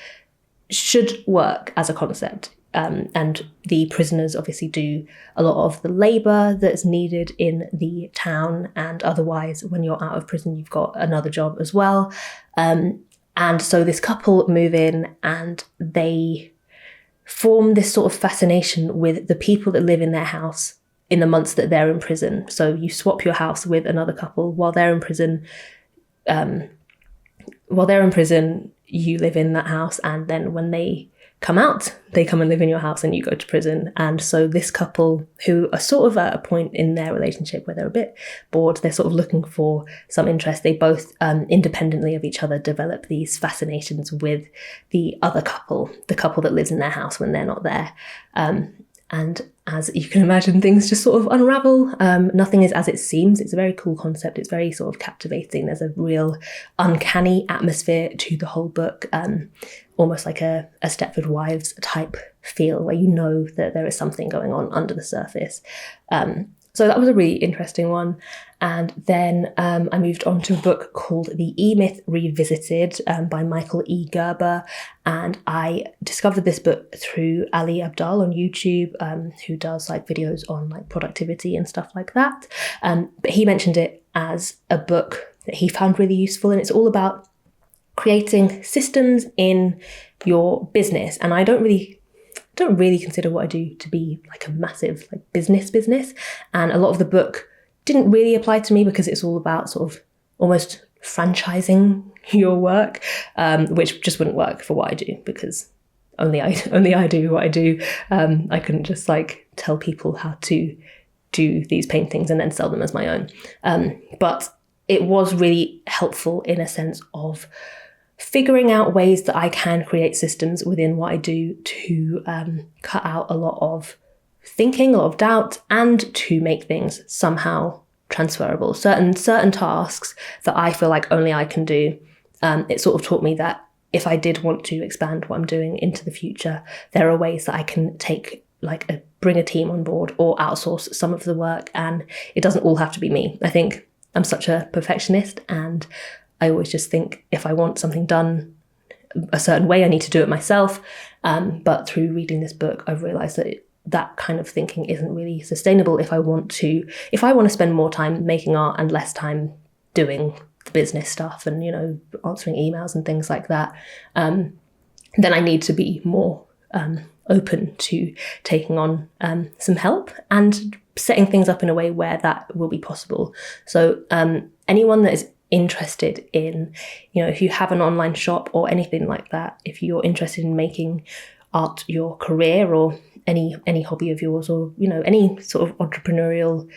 should work as a concept. And the prisoners obviously do a lot of the labour that's needed in the town, and otherwise when you're out of prison you've got another job as well. And so this couple move in and they form this sort of fascination with the people that live in their house in the months that they're in prison. So you swap your house with another couple while they're in prison. You live in that house, and then when they come out, they come and live in your house and you go to prison. And so this couple, who are sort of at a point in their relationship where they're a bit bored, they're sort of looking for some interest. They both independently of each other develop these fascinations with the other couple, the couple that lives in their house when they're not there. And as you can imagine, things just sort of unravel. Nothing is as it seems. It's a very cool concept. It's very sort of captivating. There's a real uncanny atmosphere to the whole book, almost like a Stepford Wives type feel, where you know that there is something going on under the surface. So that was a really interesting one. And then I moved on to a book called The E-Myth Revisited by Michael E. Gerber. And I discovered this book through Ali Abdal on YouTube, who does like videos on like productivity and stuff like that. But he mentioned it as a book that he found really useful. And it's all about creating systems in your business. And I don't really consider what I do to be like a massive like business. And a lot of the book didn't really apply to me because it's all about sort of almost franchising your work, which just wouldn't work for what I do, because only I do what I do. I couldn't just like tell people how to do these paintings and then sell them as my own. But it was really helpful in a sense of figuring out ways that I can create systems within what I do to cut out a lot of thinking, a lot of doubt, and to make things somehow transferable. Certain tasks that I feel like only I can do. It sort of taught me that if I did want to expand what I'm doing into the future, there are ways that I can take bring a team on board or outsource some of the work, and it doesn't all have to be me. I think I'm such a perfectionist, and I always just think if I want something done a certain way, I need to do it myself. But through reading this book, I've realised that kind of thinking isn't really sustainable if I want to spend more time making art and less time doing the business stuff and, answering emails and things like that. Then I need to be more open to taking on some help and setting things up in a way where that will be possible. So anyone that is interested in, if you have an online shop or anything like that, if you're interested in making art your career or any hobby of yours, or, any sort of entrepreneurial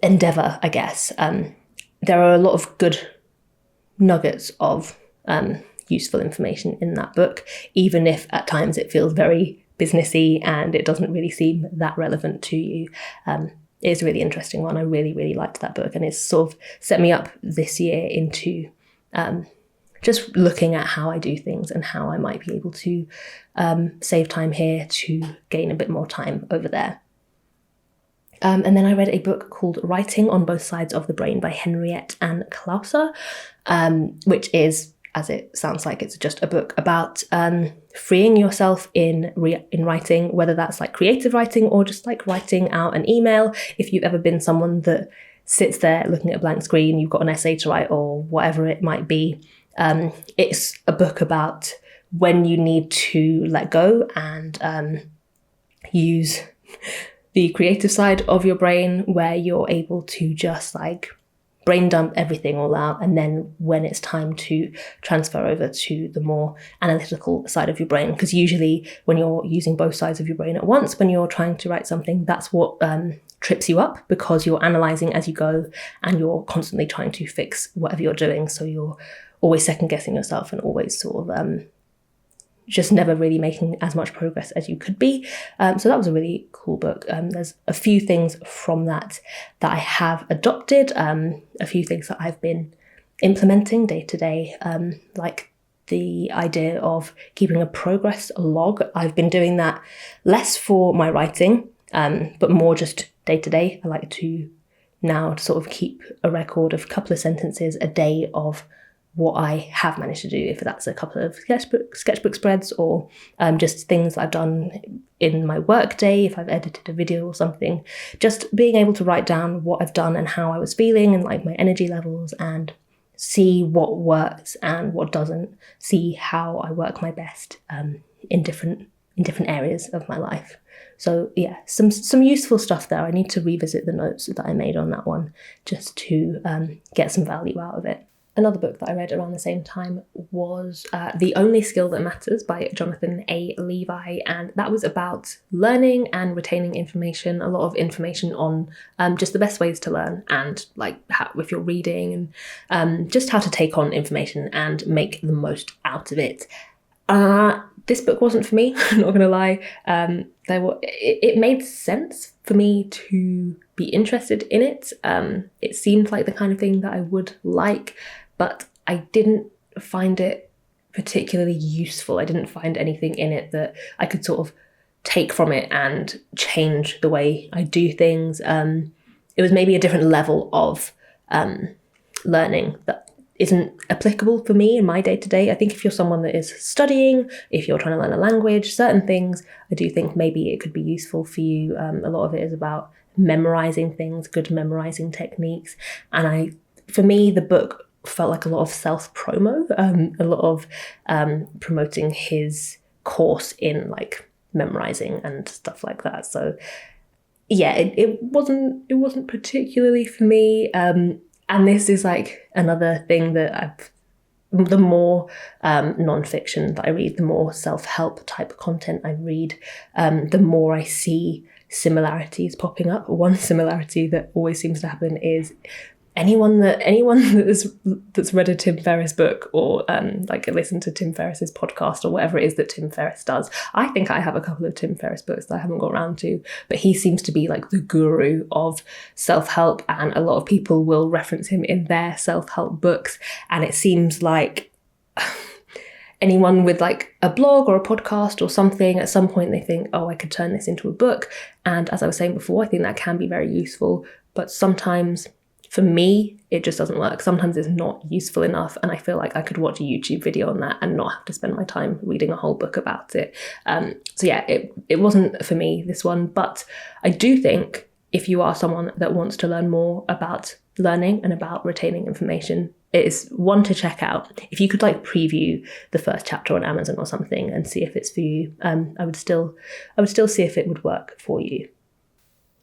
endeavor, I guess, there are a lot of good nuggets of useful information in that book, even if at times it feels very businessy and it doesn't really seem that relevant to you. It's a really interesting one. I really, really liked that book, and it's sort of set me up this year into just looking at how I do things and how I might be able to save time here to gain a bit more time over there. And then I read a book called Writing on Both Sides of the Brain by Henriette Ann Clauser, which is, as it sounds like, it's just a book about freeing yourself in writing, whether that's like creative writing or just like writing out an email. If you've ever been someone that sits there looking at a blank screen, you've got an essay to write or whatever it might be, it's a book about when you need to let go and use the creative side of your brain, where you're able to just like brain dump everything all out, and then when it's time to transfer over to the more analytical side of your brain, because usually when you're using both sides of your brain at once, when you're trying to write something, that's what trips you up, because you're analysing as you go and you're constantly trying to fix whatever you're doing, so you're always second guessing yourself and always sort of just never really making as much progress as you could be. So that was a really cool book. There's a few things from that I have adopted, a few things that I've been implementing day to day, like the idea of keeping a progress log. I've been doing that less for my writing, but more just day to day. I like to now sort of keep a record of a couple of sentences a day of what I have managed to do, if that's a couple of sketchbook spreads or just things I've done in my work day, if I've edited a video or something, just being able to write down what I've done and how I was feeling and like my energy levels, and see what works and what doesn't, see how I work my best in different areas of my life. So yeah, some useful stuff there. I need to revisit the notes that I made on that one just to get some value out of it. Another book that I read around the same time was The Only Skill That Matters by Jonathan A. Levi, and that was about learning and retaining information, a lot of information on just the best ways to learn, and like how, if you're reading, and just how to take on information and make the most out of it. This book wasn't for me, I'm not going to lie. It made sense for me to be interested in it. It seemed like the kind of thing that I would like, but I didn't find it particularly useful. I didn't find anything in it that I could sort of take from it and change the way I do things. It was maybe a different level of learning that isn't applicable for me in my day-to-day. I think if you're someone that is studying, if you're trying to learn a language, certain things, I do think maybe it could be useful for you. A lot of it is about memorizing things, good memorizing techniques. And for me, the book felt like a lot of self-promo, a lot of promoting his course in like memorizing and stuff like that. So yeah, it wasn't particularly for me. And this is like another thing that the more non-fiction that I read, the more self-help type content I read, the more I see similarities popping up. One similarity that always seems to happen is anyone that's read a Tim Ferriss book or like listened to Tim Ferriss's podcast or whatever it is that Tim Ferriss does. I think I have a couple of Tim Ferriss books that I haven't got around to, but he seems to be like the guru of self-help, and a lot of people will reference him in their self-help books. And it seems like anyone with like a blog or a podcast or something, at some point they think, oh, I could turn this into a book. And as I was saying before, I think that can be very useful, but sometimes for me, it just doesn't work. Sometimes it's not useful enough, and I feel like I could watch a YouTube video on that and not have to spend my time reading a whole book about it. So yeah, it wasn't for me, this one, but I do think if you are someone that wants to learn more about learning and about retaining information, it is one to check out. If you could like preview the first chapter on Amazon or something and see if it's for you, I would still see if it would work for you.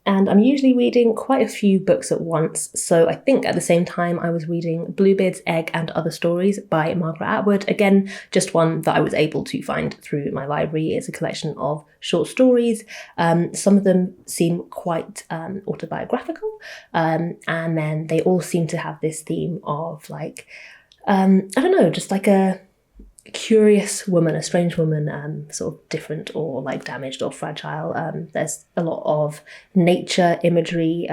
And I'm usually reading quite a few books at once, so I think at the same time I was reading Bluebeard's Egg and Other Stories by Margaret Atwood. Again, just one that I was able to find through my library. It's a collection of short stories. Some of them seem quite autobiographical, and then they all seem to have this theme of like, I don't know, just like a curious woman, a strange woman, sort of different or like damaged or fragile. There's a lot of nature imagery,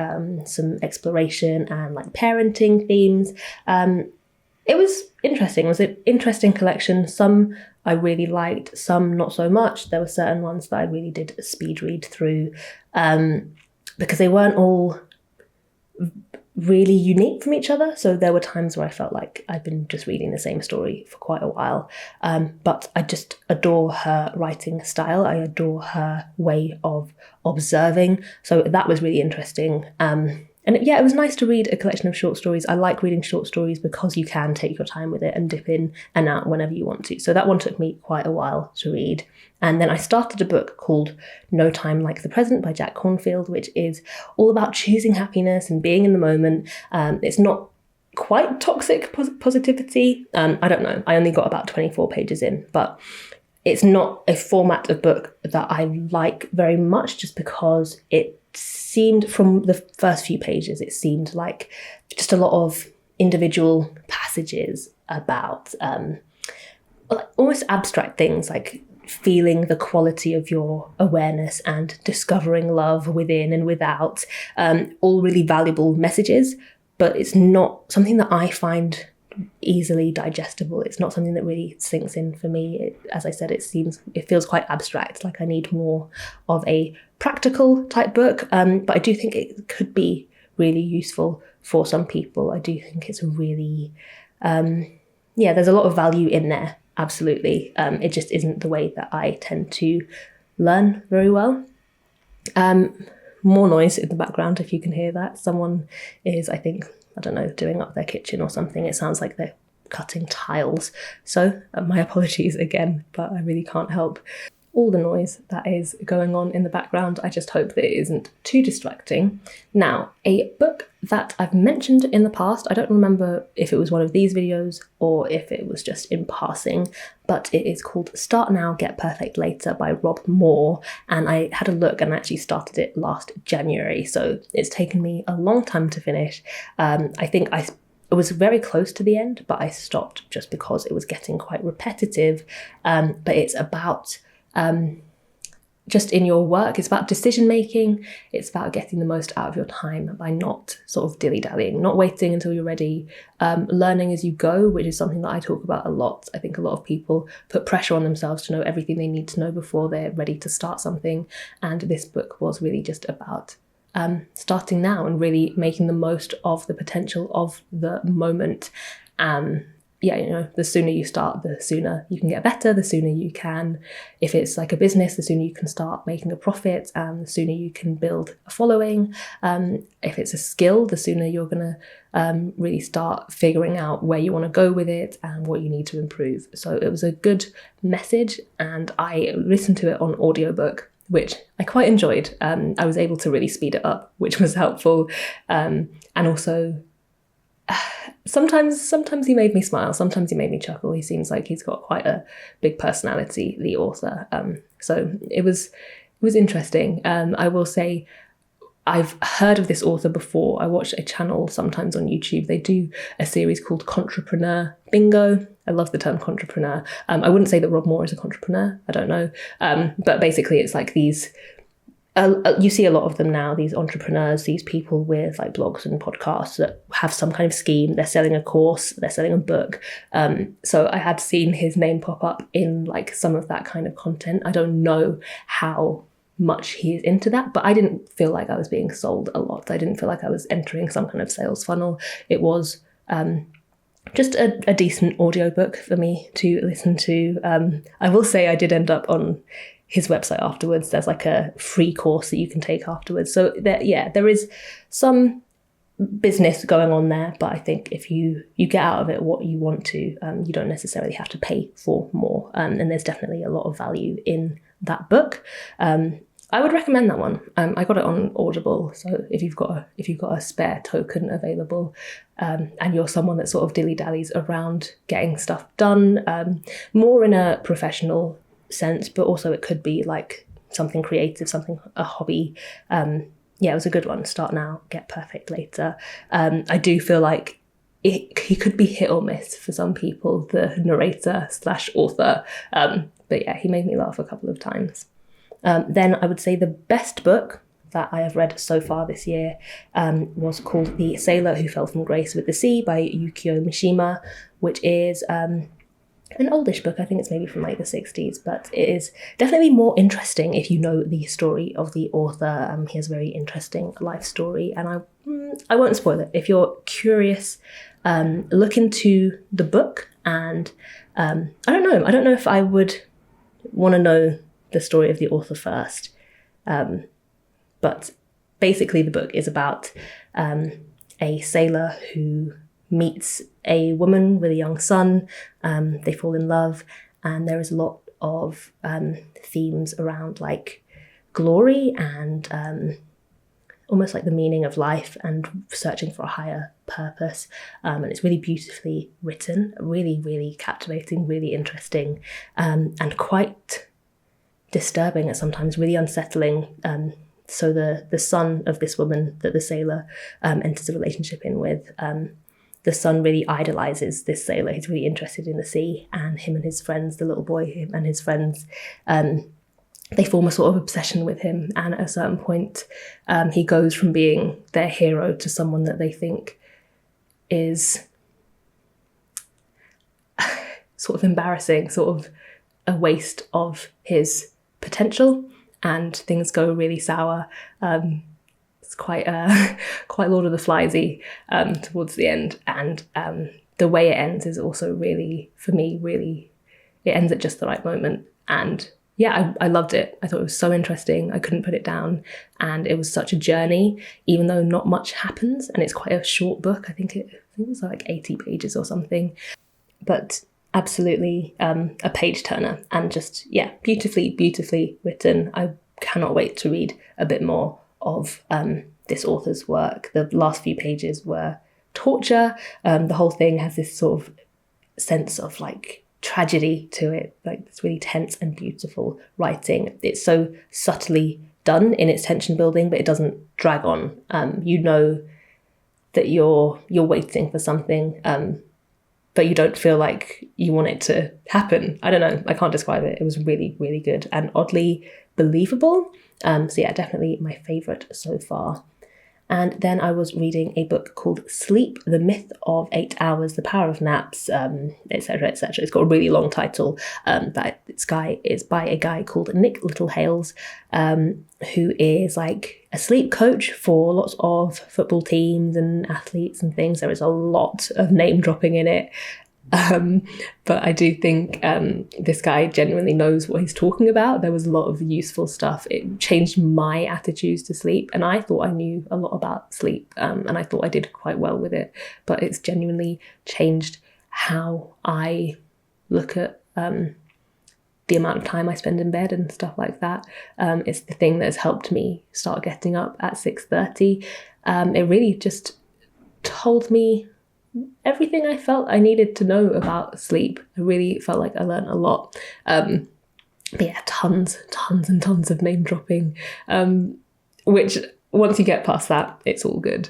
some exploration and like parenting themes. It was interesting. It was an interesting collection. Some I really liked, some not so much. There were certain ones that I really did a speed read through because they weren't all really unique from each other. So there were times where I felt like I've been just reading the same story for quite a while. But I just adore her writing style. I adore her way of observing. So that was really interesting. And yeah, it was nice to read a collection of short stories. I like reading short stories because you can take your time with it and dip in and out whenever you want to. So that one took me quite a while to read. And then I started a book called No Time Like the Present by Jack Cornfield, which is all about choosing happiness and being in the moment. It's not quite toxic positivity. I don't know. I only got about 24 pages in, but it's not a format of book that I like very much, just because it seemed, from the first few pages, it seemed like just a lot of individual passages about almost abstract things, like feeling the quality of your awareness and discovering love within and without, all really valuable messages, but it's not something that I find easily digestible. It's not something that really sinks in for me. As I said, it feels quite abstract, like I need more of a practical type book, but I do think it could be really useful for some people. I do think it's a really yeah, there's a lot of value in there, absolutely. It just isn't the way that I tend to learn very well. More noise in the background, if you can hear that. Someone is, I think, I don't know, doing up their kitchen or something. It sounds like they're cutting tiles. So my apologies again, but I really can't help all the noise that is going on in the background. I just hope that it isn't too distracting. Now, a book that I've mentioned in the past, I don't remember if it was one of these videos or if it was just in passing, but it is called Start Now, Get Perfect Later by Rob Moore. And I had a look and actually started it last January. So it's taken me a long time to finish. I think it was very close to the end, but I stopped just because it was getting quite repetitive. But it's about just in your work, it's about decision making. It's about getting the most out of your time by not sort of dilly-dallying, not waiting until you're ready, learning as you go, which is something that I talk about a lot. I think a lot of people put pressure on themselves to know everything they need to know before they're ready to start something. And this book was really just about starting now and really making the most of the potential of the moment. Yeah, you know, the sooner you start, the sooner you can get better, the sooner you can, if it's like a business, the sooner you can start making a profit, and the sooner you can build a following. If it's a skill, the sooner you're going to really start figuring out where you want to go with it and what you need to improve. So it was a good message, and I listened to it on audiobook, which I quite enjoyed. I was able to really speed it up, which was helpful. And also, sometimes he made me smile, sometimes he made me chuckle. He seems like he's got quite a big personality, the author. So it was interesting. I will say I've heard of this author before. I watch a channel sometimes on YouTube. They do a series called Contrepreneur Bingo. I love the term contrepreneur. I wouldn't say that Rob Moore is a contrepreneur. I don't know. But basically it's like these... you see a lot of them now, these entrepreneurs, these people with like blogs and podcasts that have some kind of scheme. They're selling a course, they're selling a book. So I had seen his name pop up in like some of that kind of content. I don't know how much he is into that, but I didn't feel like I was being sold a lot. I didn't feel like I was entering some kind of sales funnel. It was just a decent audiobook for me to listen to. I will say I did end up on his website afterwards. There's like a free course that you can take afterwards. So there is some business going on there, but I think if you get out of it what you want to, you don't necessarily have to pay for more. And there's definitely a lot of value in that book. I would recommend that one. I got it on Audible, so if you've got a spare token available, and you're someone that sort of dilly-dallies around getting stuff done, more in a professional sense, but also it could be like something creative, a hobby. It was a good one. Start now, get perfect later. I do feel like he could be hit or miss for some people, the narrator / author. But yeah, he made me laugh a couple of times. Then I would say the best book that I have read so far this year was called The Sailor Who Fell from Grace with the Sea by Yukio Mishima, which is an oldish book. I think it's maybe from like the 60s, but it is definitely more interesting if you know the story of the author. He has a very interesting life story, and I won't spoil it. If you're curious, look into the book, and I don't know if I would want to know the story of the author first, but basically the book is about a sailor who meets a woman with a young son. They fall in love, and there is a lot of themes around like glory and almost like the meaning of life and searching for a higher purpose. And it's really beautifully written, really, really captivating, really interesting, and quite disturbing at sometimes, really unsettling. So the son of this woman that the sailor enters a relationship in with, the son really idolizes this sailor. He's really interested in the sea, and him and his friends, the little boy, him and his friends, they form a sort of obsession with him. And at a certain point, he goes from being their hero to someone that they think is sort of embarrassing, sort of a waste of his potential, and things go really sour. It's quite Lord of the Fliesy towards the end, and the way it ends is also really, for me, really, it ends at just the right moment. And yeah, I loved it. I thought it was so interesting. I couldn't put it down. And it was such a journey, even though not much happens. And it's quite a short book. I think it was like 80 pages or something. But absolutely a page turner, and just, yeah, beautifully, beautifully written. I cannot wait to read a bit more of this author's work. The last few pages were torture. The whole thing has this sort of sense of like tragedy to it, like it's really tense and beautiful writing. It's so subtly done in its tension building, but it doesn't drag on. You know that you're waiting for something, but you don't feel like you want it to happen. I don't know, I can't describe it. It was really, really good and oddly believable. So yeah, definitely my favourite so far. And then I was reading a book called Sleep, The Myth of 8 Hours, The Power of Naps, etc., etc. It's got a really long title, but this guy is by a guy called Nick Littlehales, who is like a sleep coach for lots of football teams and athletes and things. There is a lot of name dropping in it. But I do think this guy genuinely knows what he's talking about. There was a lot of useful stuff. It changed my attitudes to sleep, and I thought I knew a lot about sleep, and I thought I did quite well with it, but it's genuinely changed how I look at the amount of time I spend in bed and stuff like that. It's the thing that has helped me start getting up at 6:30. It really just told me everything I felt I needed to know about sleep. I really felt like I learned a lot. But yeah, tons and tons of name dropping, which once you get past that, it's all good.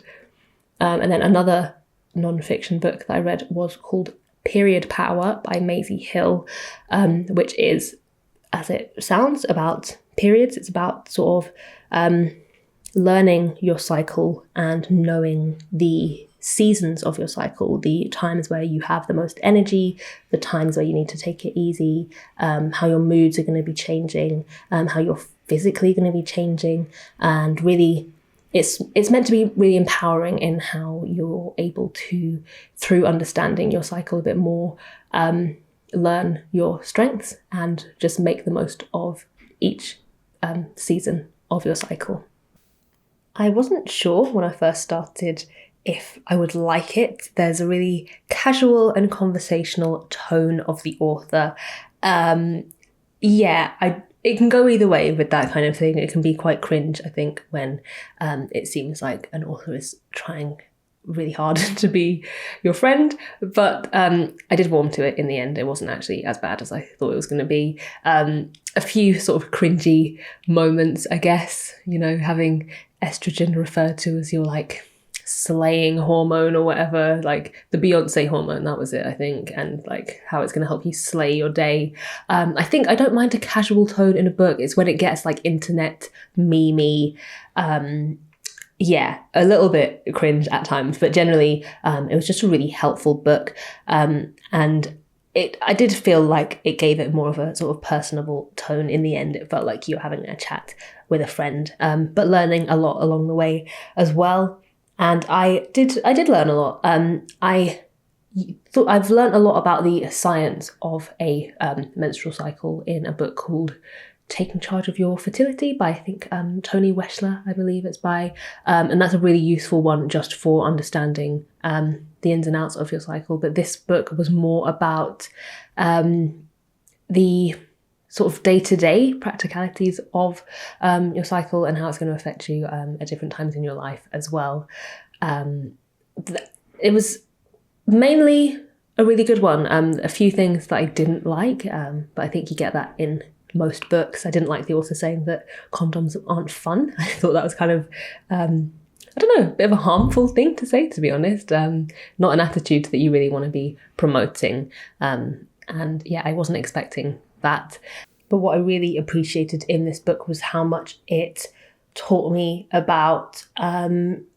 And then another non-fiction book that I read was called Period Power by Maisie Hill, which is, as it sounds, about periods. It's about sort of learning your cycle and knowing the seasons of your cycle, the times where you have the most energy, the times where you need to take it easy, how your moods are going to be changing, how you're physically going to be changing, and really it's meant to be really empowering in how you're able to, through understanding your cycle a bit more, learn your strengths and just make the most of each season of your cycle. I wasn't sure when I first started if I would like it. There's a really casual and conversational tone of the author. It can go either way with that kind of thing. It can be quite cringe, I think, when it seems like an author is trying really hard to be your friend. But I did warm to it in the end. It wasn't actually as bad as I thought it was going to be. A few sort of cringy moments, I guess, you know, having estrogen referred to as your like slaying hormone or whatever, like the Beyonce hormone, that was it, I think, and like how it's going to help you slay your day. I think I don't mind a casual tone in a book. It's when it gets like internet memey, a little bit cringe at times, but generally it was just a really helpful book, and I did feel like it gave it more of a sort of personable tone in the end. It felt like you're having a chat with a friend, but learning a lot along the way as well. And I did learn a lot. I thought I've learned a lot about the science of a menstrual cycle in a book called Taking Charge of Your Fertility by, I think, Toni Weschler, I believe it's by. And that's a really useful one just for understanding the ins and outs of your cycle. But this book was more about the sort of day-to-day practicalities of your cycle and how it's going to affect you at different times in your life as well. It was mainly a really good one. A few things that I didn't like, but I think you get that in most books. I didn't like the author saying that condoms aren't fun. I thought that was kind of, I don't know, a bit of a harmful thing to say, to be honest. Not an attitude that you really want to be promoting. And yeah, I wasn't expecting that. But what I really appreciated in this book was how much it taught me about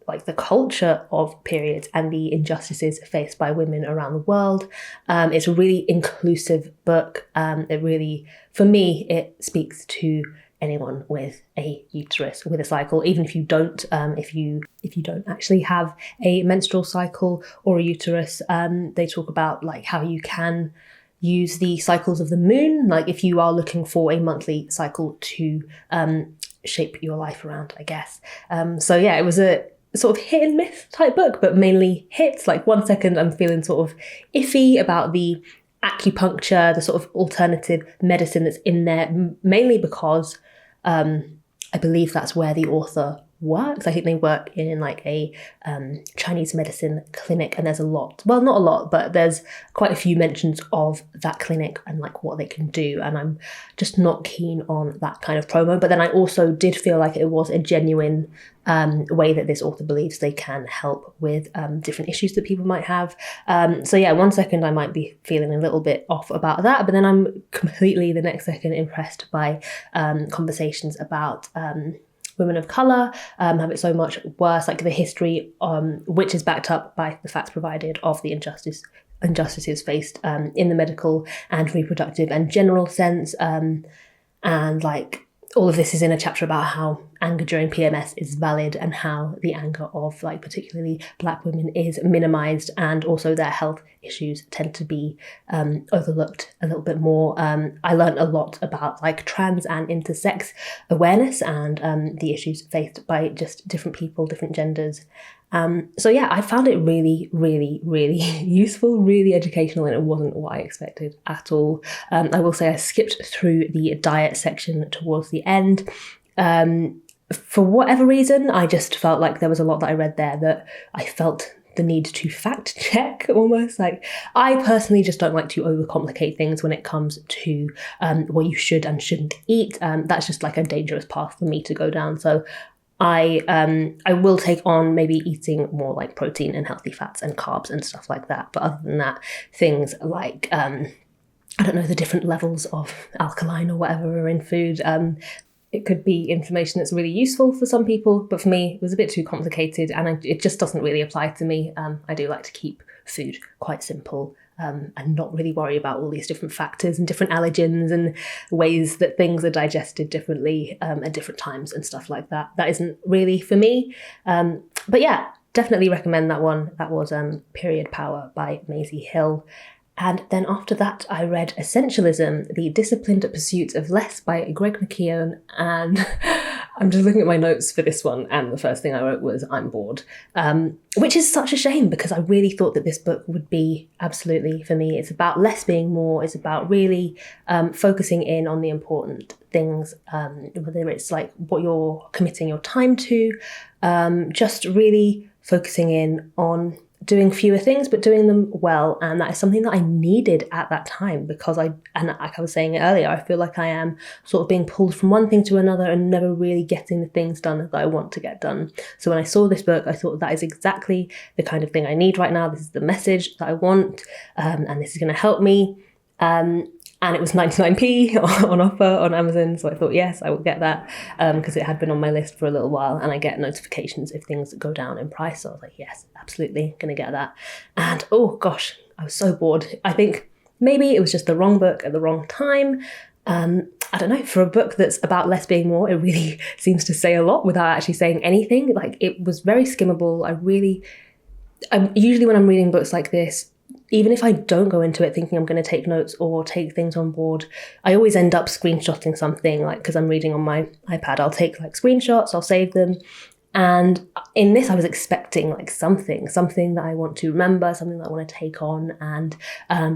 like the culture of periods and the injustices faced by women around the world. It's a really inclusive book. It really, for me, it speaks to anyone with a uterus, with a cycle, even if you don't, if you don't actually have a menstrual cycle or a uterus. They talk about like how you can use the cycles of the moon, like if you are looking for a monthly cycle to shape your life around, I guess. So yeah, it was a sort of hit and miss type book, but mainly hits. Like 1 second I'm feeling sort of iffy about the acupuncture, the sort of alternative medicine that's in there, mainly because I believe that's where the author works. I think they work in like a Chinese medicine clinic, and there's a lot, well, not a lot, but there's quite a few mentions of that clinic and like what they can do, and I'm just not keen on that kind of promo. But then I also did feel like it was a genuine way that this author believes they can help with different issues that people might have. So yeah, 1 second I might be feeling a little bit off about that, but then I'm completely the next second impressed by conversations about women of colour have it so much worse, like the history, which is backed up by the facts provided of the injustices faced in the medical and reproductive and general sense. And like all of this is in a chapter about how anger during PMS is valid and how the anger of like particularly Black women is minimised, and also their health issues tend to be overlooked a little bit more. I learned a lot about like trans and intersex awareness and the issues faced by just different people, different genders. So yeah, I found it really, really, really useful, really educational, and it wasn't what I expected at all. I will say I skipped through the diet section towards the end. For whatever reason, I just felt like there was a lot that I read there that I felt the need to fact check almost. Like, I personally just don't like to overcomplicate things when it comes to what you should and shouldn't eat. That's just like a dangerous path for me to go down. So I will take on maybe eating more like protein and healthy fats and carbs and stuff like that. But other than that, things like, I don't know, the different levels of alkaline or whatever are in food. It could be information that's really useful for some people, but for me, it was a bit too complicated and it just doesn't really apply to me. I do like to keep food quite simple and not really worry about all these different factors and different allergens and ways that things are digested differently at different times and stuff like that. That isn't really for me. But yeah, definitely recommend that one. That was Period Power by Maisie Hill. And then after that, I read Essentialism, The Disciplined Pursuit of Less by Greg McKeown. And I'm just looking at my notes for this one, and the first thing I wrote was, I'm bored. Which is such a shame, because I really thought that this book would be absolutely for me. It's about less being more. It's about really focusing in on the important things, whether it's like what you're committing your time to, just really focusing in on doing fewer things but doing them well. And that is something that I needed at that time, because like I was saying earlier, I feel like I am sort of being pulled from one thing to another and never really getting the things done that I want to get done. So when I saw this book, I thought that is exactly the kind of thing I need right now. This is the message that I want, and this is going to help me. And it was 99p on offer on Amazon. So I thought, yes, I will get that, because it had been on my list for a little while, and I get notifications if things go down in price. So I was like, yes, absolutely, going to get that. And oh gosh, I was so bored. I think maybe it was just the wrong book at the wrong time. I don't know, for a book that's about less being more, it really seems to say a lot without actually saying anything. Like, it was very skimmable. I'm usually, when I'm reading books like this, even if I don't go into it thinking I'm going to take notes or take things on board, I always end up screenshotting something, like, because I'm reading on my iPad, I'll take like screenshots, I'll save them. And in this, I was expecting like something that I want to remember, something that I want to take on and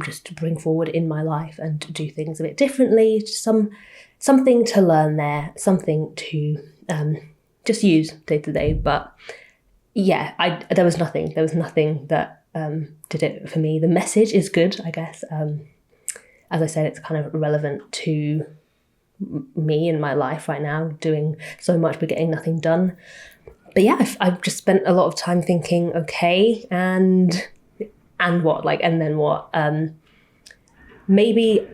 just to bring forward in my life and to do things a bit differently, just something to learn there, something to just use day to day. But yeah, there was nothing that did it for me. The message is good, I guess. As I said, it's kind of relevant to me in my life right now, doing so much but getting nothing done. But yeah, I've just spent a lot of time thinking, okay, and what? Like, and then what? Maybe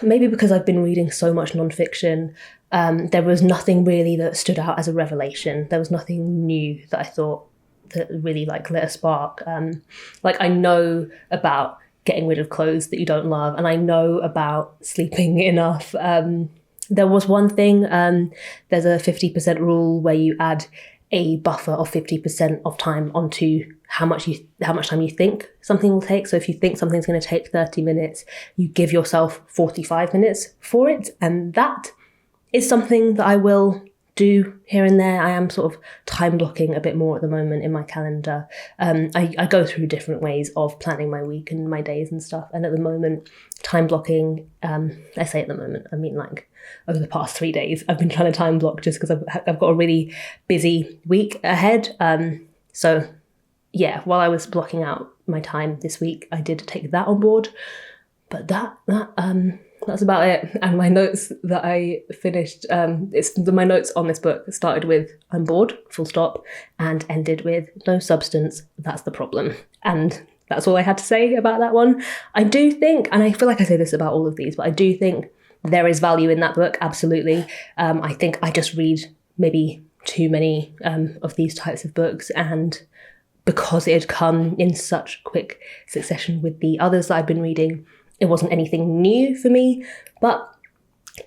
because I've been reading so much nonfiction, there was nothing really that stood out as a revelation. There was nothing new that I thought that really like lit a spark. Like, I know about getting rid of clothes that you don't love, and I know about sleeping enough. There was one thing, there's a 50% rule where you add a buffer of 50% of time onto how much time you think something will take. So if you think something's going to take 30 minutes, you give yourself 45 minutes for it. And that is something that I will do here and there. I am sort of time blocking a bit more at the moment in my calendar. I go through different ways of planning my week and my days and stuff. And at the moment, time blocking, I say at the moment, I mean like over the past 3 days, I've been trying to time block just because I've got a really busy week ahead. So yeah, while I was blocking out my time this week, I did take that on board. But that's about it. And my notes that I finished, my notes on this book started with "I'm bored," full stop, and ended with "no substance, that's the problem." And that's all I had to say about that one. I do think, and I feel like I say this about all of these, but I do think there is value in that book, absolutely. I think I just read maybe too many of these types of books, and because it had come in such quick succession with the others that I've been reading, it wasn't anything new for me. But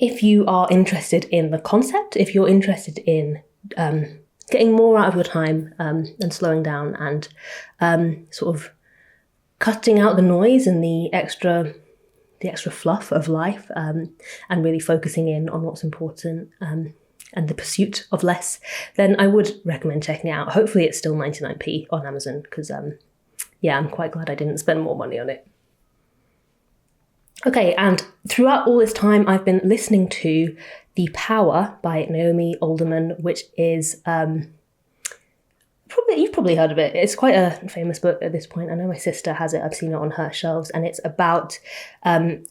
if you are interested in the concept, if you're interested in getting more out of your time and slowing down and sort of cutting out the noise and the extra fluff of life and really focusing in on what's important and the pursuit of less, then I would recommend checking it out. Hopefully it's still 99p on Amazon because, I'm quite glad I didn't spend more money on it. Okay, and throughout all this time, I've been listening to The Power by Naomi Alderman, which is, you've probably heard of it. It's quite a famous book at this point. I know my sister has it. I've seen it on her shelves, and it's about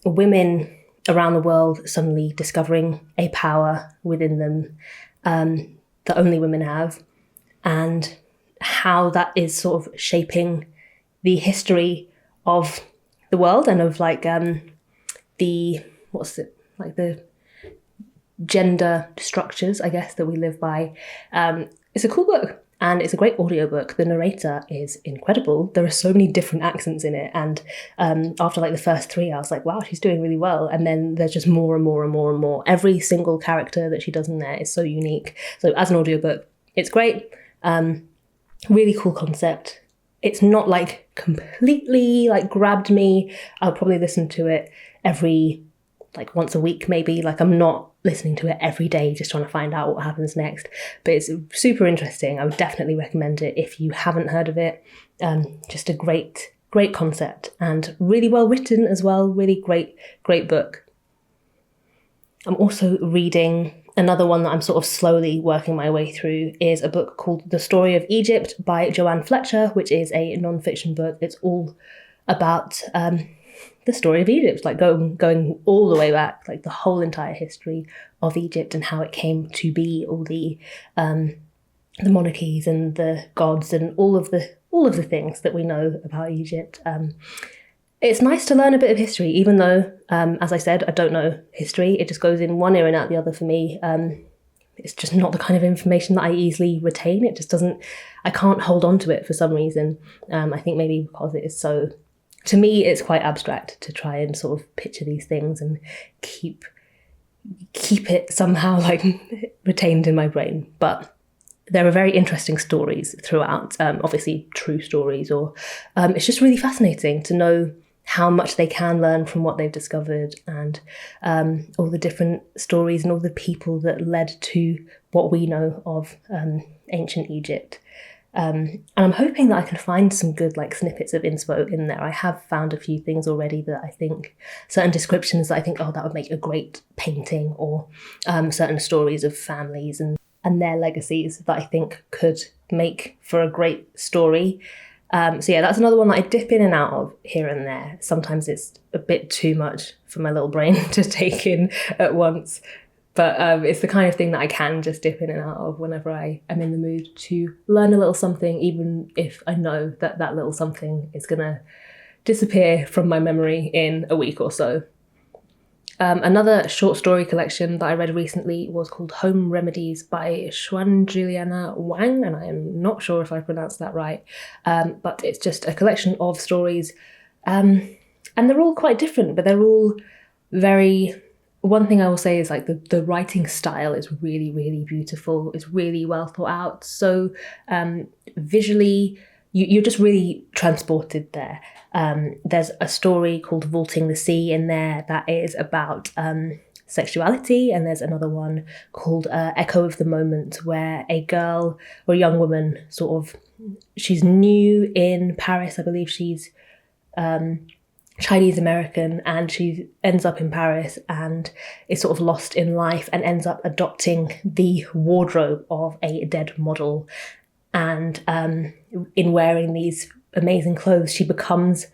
women around the world suddenly discovering a power within them that only women have, and how that is sort of shaping the history of the world and of like the gender structures, I guess, that we live by. It's a cool book. And it's a great audiobook. The narrator is incredible. There are so many different accents in it. And after like the first 3, I was like, wow, she's doing really well. And then there's just more and more and more and more. Every single character that she does in there is so unique. So as an audiobook, it's great. Really cool concept. It's not like completely like grabbed me. I'll probably listen to it every like once a week maybe. Like I'm not listening to it every day just trying to find out what happens next, but it's super interesting. I would definitely recommend it if you haven't heard of it. Just a great concept and really well written as well. Really great book. I'm also reading another one that I'm sort of slowly working my way through, is a book called The Story of Egypt by Joanne Fletcher, which is a non-fiction book. It's all about the story of Egypt, like going all the way back, like the whole entire history of Egypt and how it came to be, all the monarchies and the gods and all of the things that we know about Egypt. It's nice to learn a bit of history, even though, as I said, I don't know history. It just goes in one ear and out the other for me. It's just not the kind of information that I easily retain. It just doesn't, I can't hold on to it for some reason. I think maybe because it is so, to me, it's quite abstract to try and sort of picture these things and keep it somehow like retained in my brain. But there are very interesting stories throughout, obviously true stories, or it's just really fascinating to know how much they can learn from what they've discovered, and all the different stories and all the people that led to what we know of ancient Egypt. And I'm hoping that I can find some good like snippets of inspo in there. I have found a few things already that I think, certain descriptions that I think, oh, that would make a great painting, or certain stories of families and their legacies that I think could make for a great story. So yeah, that's another one that I dip in and out of here and there. Sometimes it's a bit too much for my little brain to take in at once. But it's the kind of thing that I can just dip in and out of whenever I am in the mood to learn a little something, even if I know that that little something is going to disappear from my memory in a week or so. Another short story collection that I read recently was called Home Remedies by Xuan Juliana Wang, and I am not sure if I pronounced that right, but it's just a collection of stories and they're all quite different, but they're all very... One thing I will say is like the writing style is really, really beautiful. It's really well thought out. So visually, you're just really transported there. There's a story called Vaulting the Sea in there that is about sexuality, and there's another one called Echo of the Moment, where a girl or a young woman she's new in Paris. I believe she's Chinese American, and she ends up in Paris and is sort of lost in life and ends up adopting the wardrobe of a dead model. And in wearing these amazing clothes, she becomes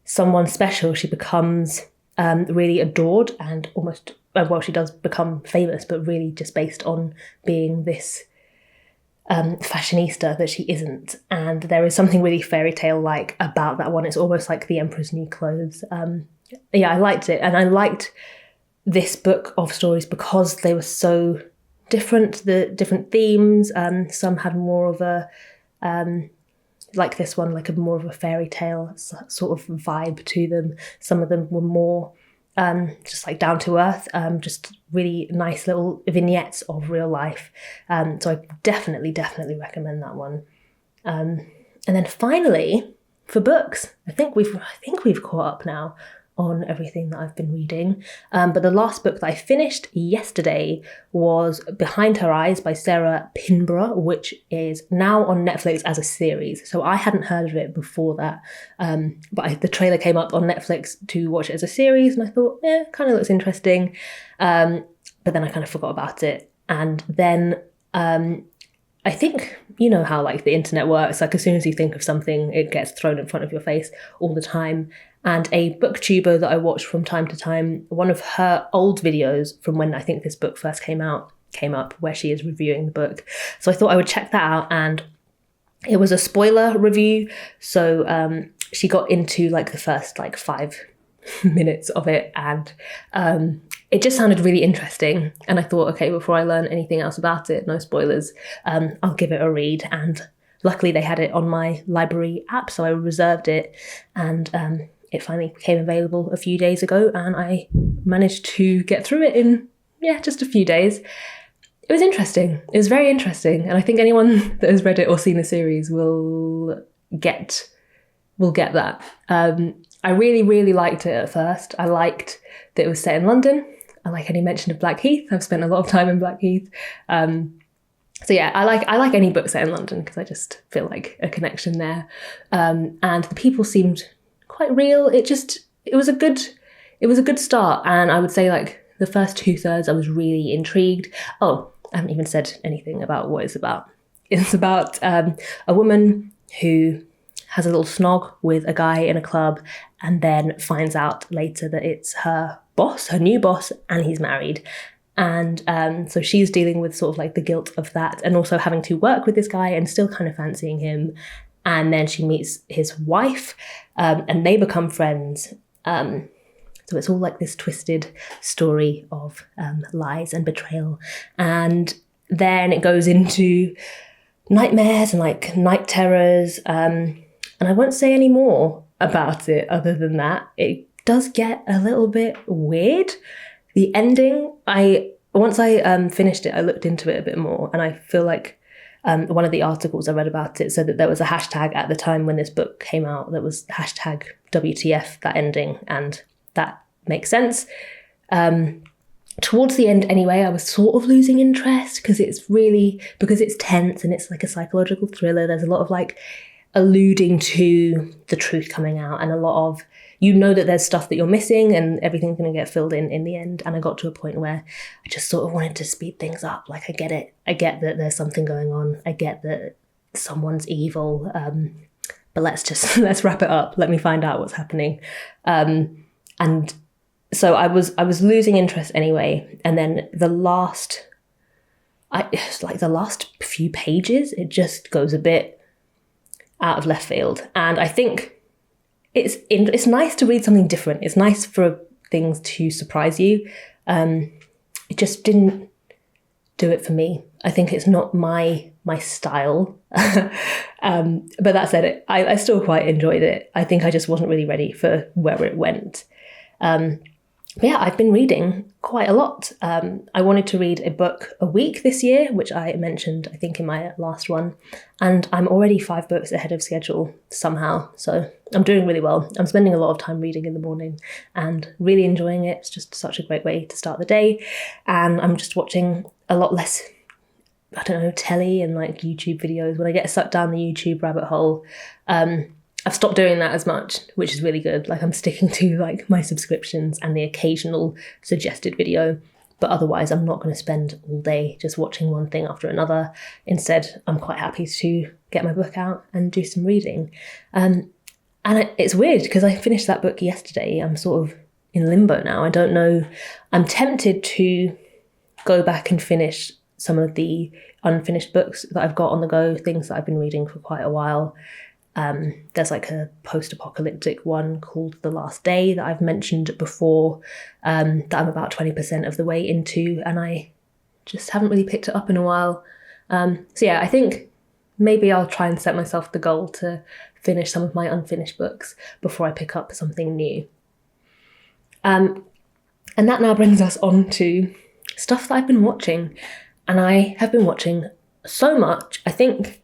someone special. She becomes really adored, and almost, she does become famous, but really just based on being this fashionista that she isn't. And there is something really fairy tale-like about that one. It's almost like the Emperor's New Clothes. I liked it, and I liked this book of stories because they were so different, the different themes. Some had more of a like this one, like a more of a fairy tale sort of vibe to them. Some of them were more just like down to earth, just really nice little vignettes of real life. So I definitely recommend that one. And then finally, for books, I think we've caught up now on everything that I've been reading. But the last book that I finished yesterday was Behind Her Eyes by Sarah Pinborough, which is now on Netflix as a series. So I hadn't heard of it before that. But the trailer came up on Netflix to watch it as a series, and I thought, kind of looks interesting. But then I kind of forgot about it. And then I think, you know how like the internet works, like as soon as you think of something, it gets thrown in front of your face all the time. And a booktuber that I watch from time to time, one of her old videos from when I think this book first came up, where she is reviewing the book. So I thought I would check that out, and it was a spoiler review. So she got into like the first like 5 minutes of it, and it just sounded really interesting. And I thought, okay, before I learn anything else about it, no spoilers, I'll give it a read. And luckily they had it on my library app, so I reserved it, and it finally became available a few days ago, and I managed to get through it in, just a few days. It was interesting. It was very interesting. And I think anyone that has read it or seen the series will get that. I really, really liked it at first. I liked that it was set in London. I like any mention of Blackheath. I've spent a lot of time in Blackheath. So yeah, I like any book set in London because I just feel like a connection there. And the people seemed quite real. It was a good start, and I would say like the first 2/3 I was really intrigued. Oh, I haven't even said anything about what it's about. It's about a woman who has a little snog with a guy in a club, and then finds out later that it's her new boss, and he's married. And so she's dealing with sort of like the guilt of that, and also having to work with this guy and still kind of fancying him. And then she meets his wife, and they become friends. So it's all like this twisted story of lies and betrayal. And then it goes into nightmares and like night terrors. And I won't say any more about it other than that. It does get a little bit weird. The ending, once I finished it, I looked into it a bit more, and I feel like one of the articles I read about it said that there was a hashtag at the time when this book came out that was hashtag WTF, that ending, and that makes sense. Towards the end anyway, I was sort of losing interest because it's tense and it's like a psychological thriller. There's a lot of like alluding to the truth coming out, and a lot of, you know, that there's stuff that you're missing and everything's going to get filled in the end. And I got to a point where I just sort of wanted to speed things up. Like, I get it. I get that there's something going on. I get that someone's evil. But let's wrap it up. Let me find out what's happening. And so I was losing interest anyway. And then the last few pages, it just goes a bit out of left field. And I think it's nice to read something different. It's nice for things to surprise you. It just didn't do it for me. I think it's not my style. But that said, I still quite enjoyed it. I think I just wasn't really ready for where it went. But yeah, I've been reading quite a lot. I wanted to read a book a week this year, which I mentioned, I think, in my last one. And I'm already 5 books ahead of schedule somehow. So I'm doing really well. I'm spending a lot of time reading in the morning and really enjoying it. It's just such a great way to start the day. And I'm just watching a lot less, I don't know, telly and like YouTube videos. When I get sucked down the YouTube rabbit hole, I've stopped doing that as much, which is really good. Like I'm sticking to like my subscriptions and the occasional suggested video, but otherwise I'm not going to spend all day just watching one thing after another. Instead, I'm quite happy to get my book out and do some reading. And it's weird because I finished that book yesterday. I'm sort of in limbo now. I don't know. I'm tempted to go back and finish some of the unfinished books that I've got on the go, things that I've been reading for quite a while. There's like a post-apocalyptic one called The Last Day that I've mentioned before, that I'm about 20% of the way into, and I just haven't really picked it up in a while. So yeah, I think maybe I'll try and set myself the goal to finish some of my unfinished books before I pick up something new. And that now brings us on to stuff that I've been watching. And I have been watching so much. I think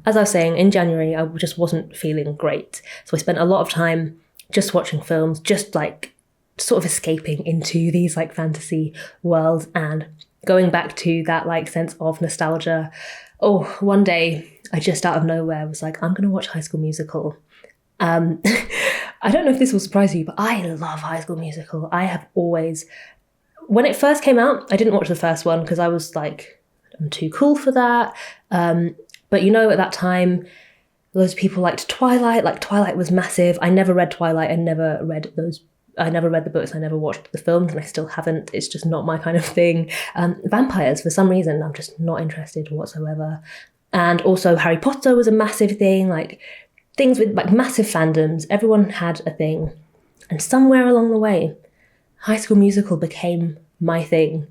as I was saying, in January, I just wasn't feeling great. So I spent a lot of time just watching films, just like sort of escaping into these like fantasy worlds and going back to that like sense of nostalgia. Oh, one day I just out of nowhere was like, I'm going to watch High School Musical. I don't know if this will surprise you, but I love High School Musical. I have always, when it first came out, I didn't watch the first one because I was like, I'm too cool for that. But you know, at that time, loads of people liked Twilight. Like Twilight was massive. I never read Twilight. I never read the books. I never watched the films, and I still haven't. It's just not my kind of thing. Vampires, for some reason, I'm just not interested whatsoever. And also Harry Potter was a massive thing. Like things with like massive fandoms. Everyone had a thing. And somewhere along the way, High School Musical became my thing.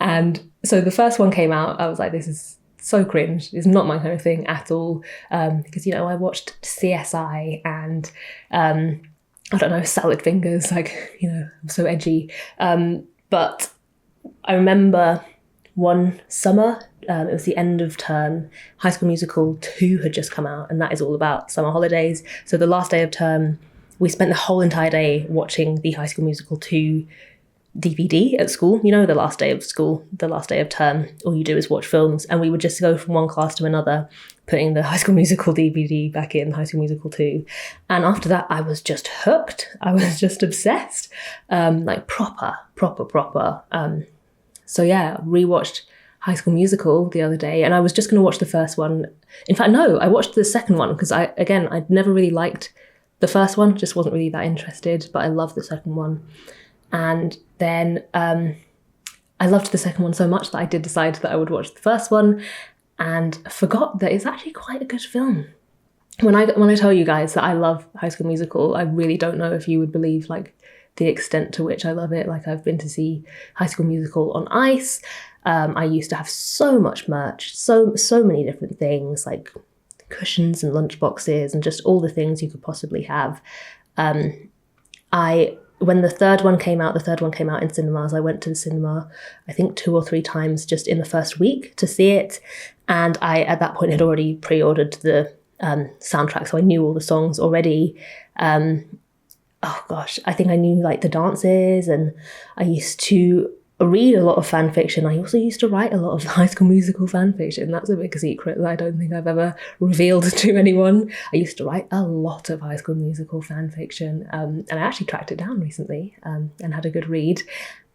And so the first one came out. I was like, this is so cringe. It's not my kind of thing at all. Because, you know, I watched CSI and, I don't know, Salad Fingers, like, you know, I'm so edgy. But I remember one summer, it was the end of term, High School Musical 2 had just come out, and that is all about summer holidays. So the last day of term, we spent the whole entire day watching the High School Musical 2 DVD at school. You know, the last day of school, the last day of term, all you do is watch films, and we would just go from one class to another, putting the High School Musical DVD back in, High School Musical 2. And after that, I was just hooked. I was just obsessed. Like proper. So yeah, rewatched High School Musical the other day, and I was just going to watch the first one. In fact, no, I watched the second one because I'd never really liked the first one, just wasn't really that interested, but I loved the second one. And then I loved the second one so much that I did decide that I would watch the first one, and forgot that it's actually quite a good film. When I tell you guys that I love High School Musical, I really don't know if you would believe like the extent to which I love it. Like I've been to see High School Musical on ice. I used to have so much merch, so many different things like cushions and lunchboxes and just all the things you could possibly have. When the third one came out in cinemas. I went to the cinema, I think 2 or 3 times just in the first week to see it. And I, at that point, had already pre-ordered the soundtrack, so I knew all the songs already. Oh gosh, I think I knew like the dances, and I used to read a lot of fan fiction. I also used to write a lot of High School Musical fan fiction. That's a big secret that I don't think I've ever revealed to anyone. I used to write a lot of High School Musical fan fiction, and I actually tracked it down recently and had a good read.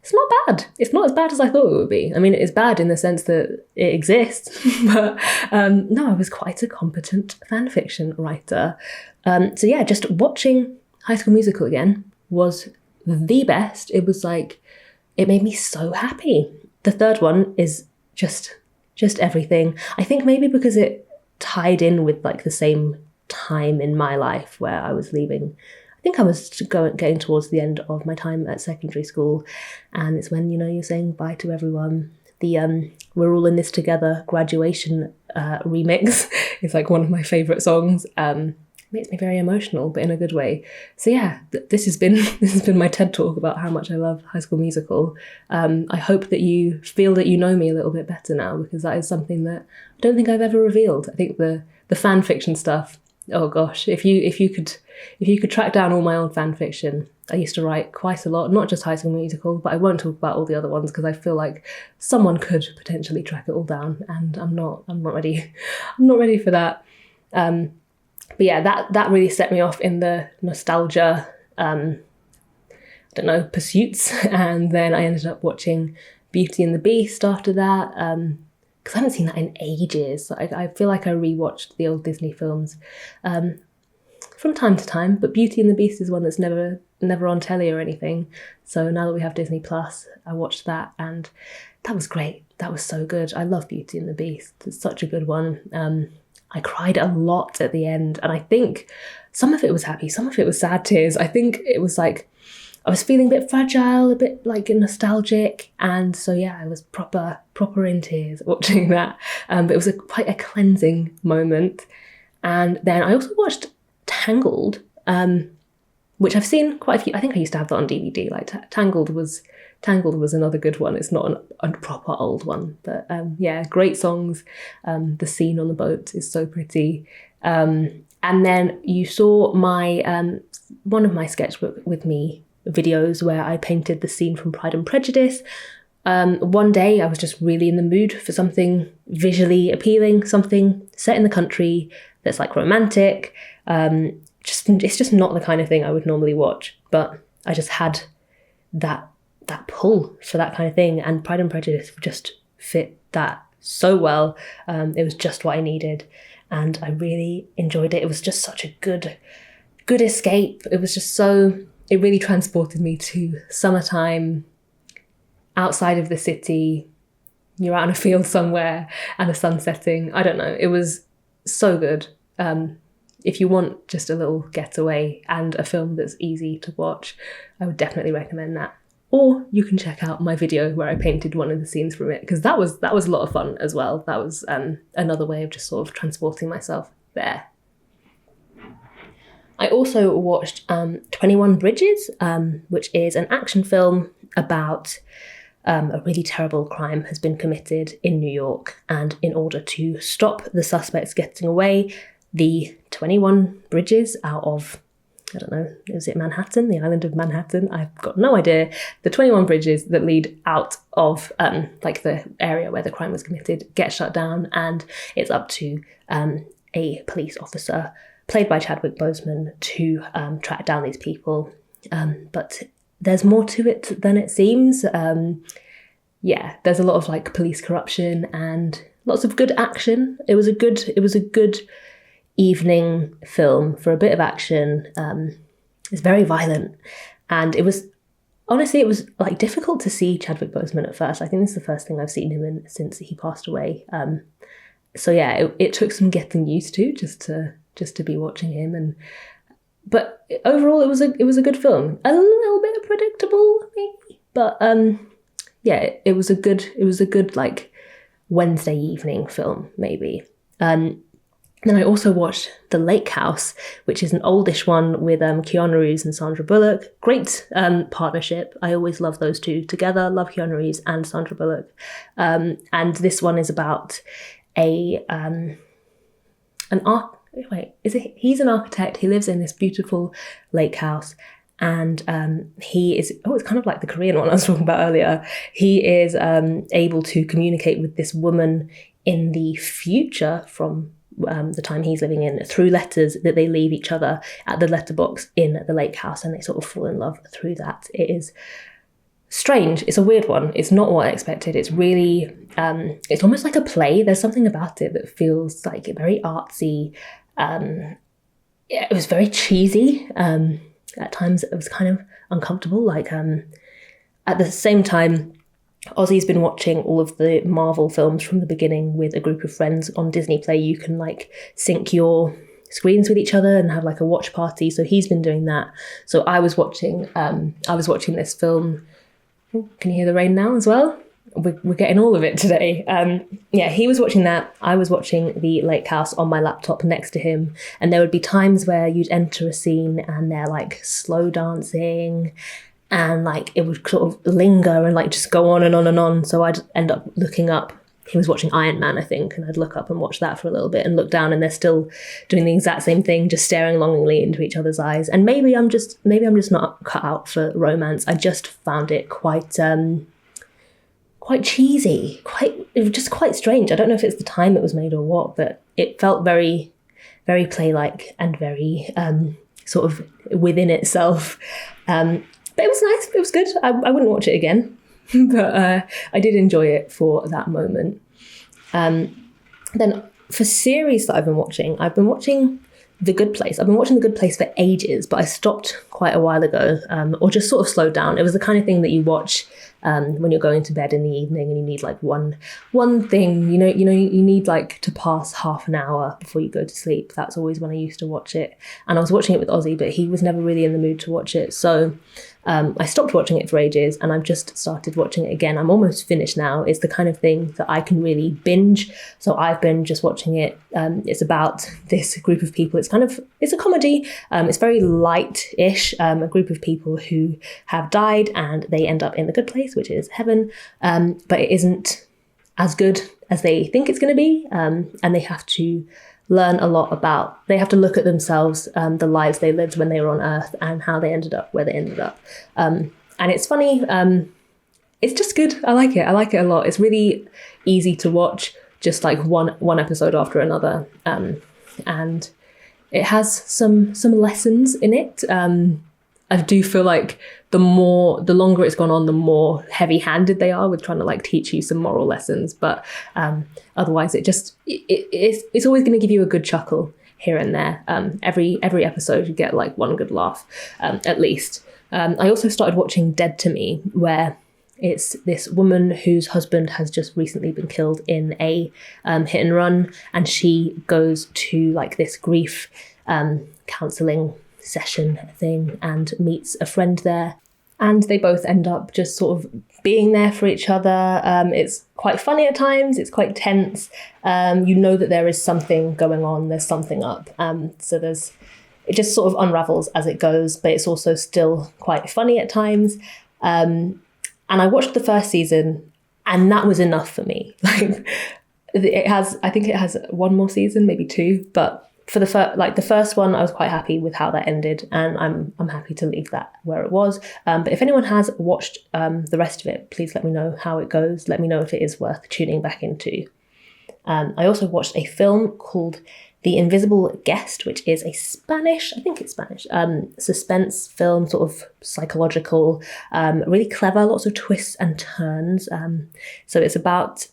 It's not bad. It's not as bad as I thought it would be. I mean, it is bad in the sense that it exists, but no, I was quite a competent fan fiction writer. So yeah, just watching High School Musical again was the best. It was like, it made me so happy. The third one is just everything. I think maybe because it tied in with like the same time in my life where I was leaving. I think I was getting towards the end of my time at secondary school, and it's when, you're saying bye to everyone. The We're All in This Together graduation remix is like one of my favourite songs. Makes me very emotional, but in a good way. So yeah, this has been my TED talk about how much I love High School Musical. I hope that you feel that you know me a little bit better now, because that is something that I don't think I've ever revealed. I think the fan fiction stuff, oh gosh, if you could track down all my old fan fiction, I used to write quite a lot, not just High School Musical, but I won't talk about all the other ones because I feel like someone could potentially track it all down, and I'm not ready. I'm not ready for that. But yeah, that really set me off in the nostalgia, pursuits. And then I ended up watching Beauty and the Beast after that, because I haven't seen that in ages. I feel like I rewatched the old Disney films from time to time, but Beauty and the Beast is one that's never on telly or anything. So now that we have Disney Plus, I watched that, and that was great. That was so good. I love Beauty and the Beast. It's such a good one. I cried a lot at the end, and I think some of it was happy, some of it was sad tears. I think it was like I was feeling a bit fragile, a bit like nostalgic, and so yeah, I was proper in tears watching that. But it was quite a cleansing moment. And then I also watched Tangled, which I've seen quite a few. I think I used to have that on DVD. Like Tangled was another good one. It's not a proper old one, but yeah, great songs. The scene on the boat is so pretty. And then you saw my one of my sketchbook with me videos where I painted the scene from Pride and Prejudice. One day I was just really in the mood for something visually appealing, something set in the country that's like romantic. It's just not the kind of thing I would normally watch, but I just had that pull for that kind of thing, and Pride and Prejudice just fit that so well. It was just what I needed, and I really enjoyed it. It was just such a good escape. It was just it really transported me to summertime, outside of the city. You're out in a field somewhere and the sun's setting. I don't know. It was so good. If you want just a little getaway and a film that's easy to watch, I would definitely recommend that. Or you can check out my video where I painted one of the scenes from it, because that was a lot of fun as well. That was another way of just sort of transporting myself there. I also watched 21 Bridges, which is an action film about a really terrible crime has been committed in New York, and in order to stop the suspects getting away, the 21 bridges out of, I don't know, is it Manhattan, the island of Manhattan? I've got no idea. The 21 bridges that lead out of like the area where the crime was committed get shut down, and it's up to a police officer, played by Chadwick Boseman, to track down these people. But there's more to it than it seems. Yeah, there's a lot of like police corruption and lots of good action. It was a good evening film for a bit of action. It's very violent, and it was like difficult to see Chadwick Boseman at first. I think this is the first thing I've seen him in since he passed away. So yeah, it took some getting used to just to be watching him, but overall it was a good film. A little bit predictable maybe, but yeah, it was a good like Wednesday evening film maybe. Then I also watched The Lake House, which is an oldish one with Keanu Reeves and Sandra Bullock. Great partnership. I always love those two together. Love Keanu Reeves and Sandra Bullock. And this one is about he's an architect. He lives in this beautiful lake house, and he is, it's kind of like the Korean one I was talking about earlier. He is able to communicate with this woman in the future from the time he's living in, through letters that they leave each other at the letterbox in the lake house, and they sort of fall in love through that. It is strange. It's a weird one. It's not what I expected. It's really, it's almost like a play. There's something about it that feels like very artsy. It was very cheesy. At times it was kind of uncomfortable. Like at the same time, Ozzy's been watching all of the Marvel films from the beginning with a group of friends on Disney Play. You can like sync your screens with each other and have like a watch party. So he's been doing that. So I was watching this film. Can you hear the rain now as well? We're getting all of it today. He was watching that. I was watching The Lake House on my laptop next to him. And there would be times where you'd enter a scene and they're like slow dancing and like it would sort of linger and like just go on and on and on. So I'd end up looking up. He was watching Iron Man, I think, and I'd look up and watch that for a little bit and look down and they're still doing the exact same thing, just staring longingly into each other's eyes. And maybe I'm just not cut out for romance. I just found it quite cheesy, it was just quite strange. I don't know if it's the time it was made or what, but it felt very, very play-like and very sort of within itself. But it was nice. It was good. I wouldn't watch it again, but I did enjoy it for that moment. Then for series that I've been watching The Good Place. I've been watching The Good Place for ages, but I stopped quite a while ago, or just sort of slowed down. It was the kind of thing that you watch when you're going to bed in the evening and you need like one thing, you need like to pass half an hour before you go to sleep. That's always when I used to watch it. And I was watching it with Ozzy, but he was never really in the mood to watch it. So I stopped watching it for ages and I've just started watching it again. I'm almost finished now. It's the kind of thing that I can really binge. So I've been just watching it. It's about this group of people. It's a comedy. It's very light-ish. A group of people who have died and they end up in the good place, which is heaven. But it isn't as good as they think it's going to be. And they have to learn a lot they have to look at themselves, the lives they lived when they were on Earth and how they ended up where they ended up. And it's funny. It's just good. I like it a lot. It's really easy to watch, just like one episode after another. And it has some lessons in it. I do feel like the longer it's gone on, the more heavy-handed they are with trying to like teach you some moral lessons. But otherwise, it's always going to give you a good chuckle here and there. Every episode, you get like one good laugh, at least. I also started watching Dead to Me, where it's this woman whose husband has just recently been killed in a hit and run, and she goes to like this grief counselling session thing and meets a friend there, and they both end up just sort of being there for each other. It's quite funny at times, it's quite tense. You know that there is something going on, there's something up. So it just sort of unravels as it goes, but it's also still quite funny at times. And I watched the first season and that was enough for me. Like I think it has one more season, maybe two, but for the first one, I was quite happy with how that ended, and I'm happy to leave that where it was. But if anyone has watched the rest of it, please let me know how it goes. Let me know if it is worth tuning back into. I also watched a film called The Invisible Guest, which is a Spanish suspense film, sort of psychological, really clever, lots of twists and turns. So it's about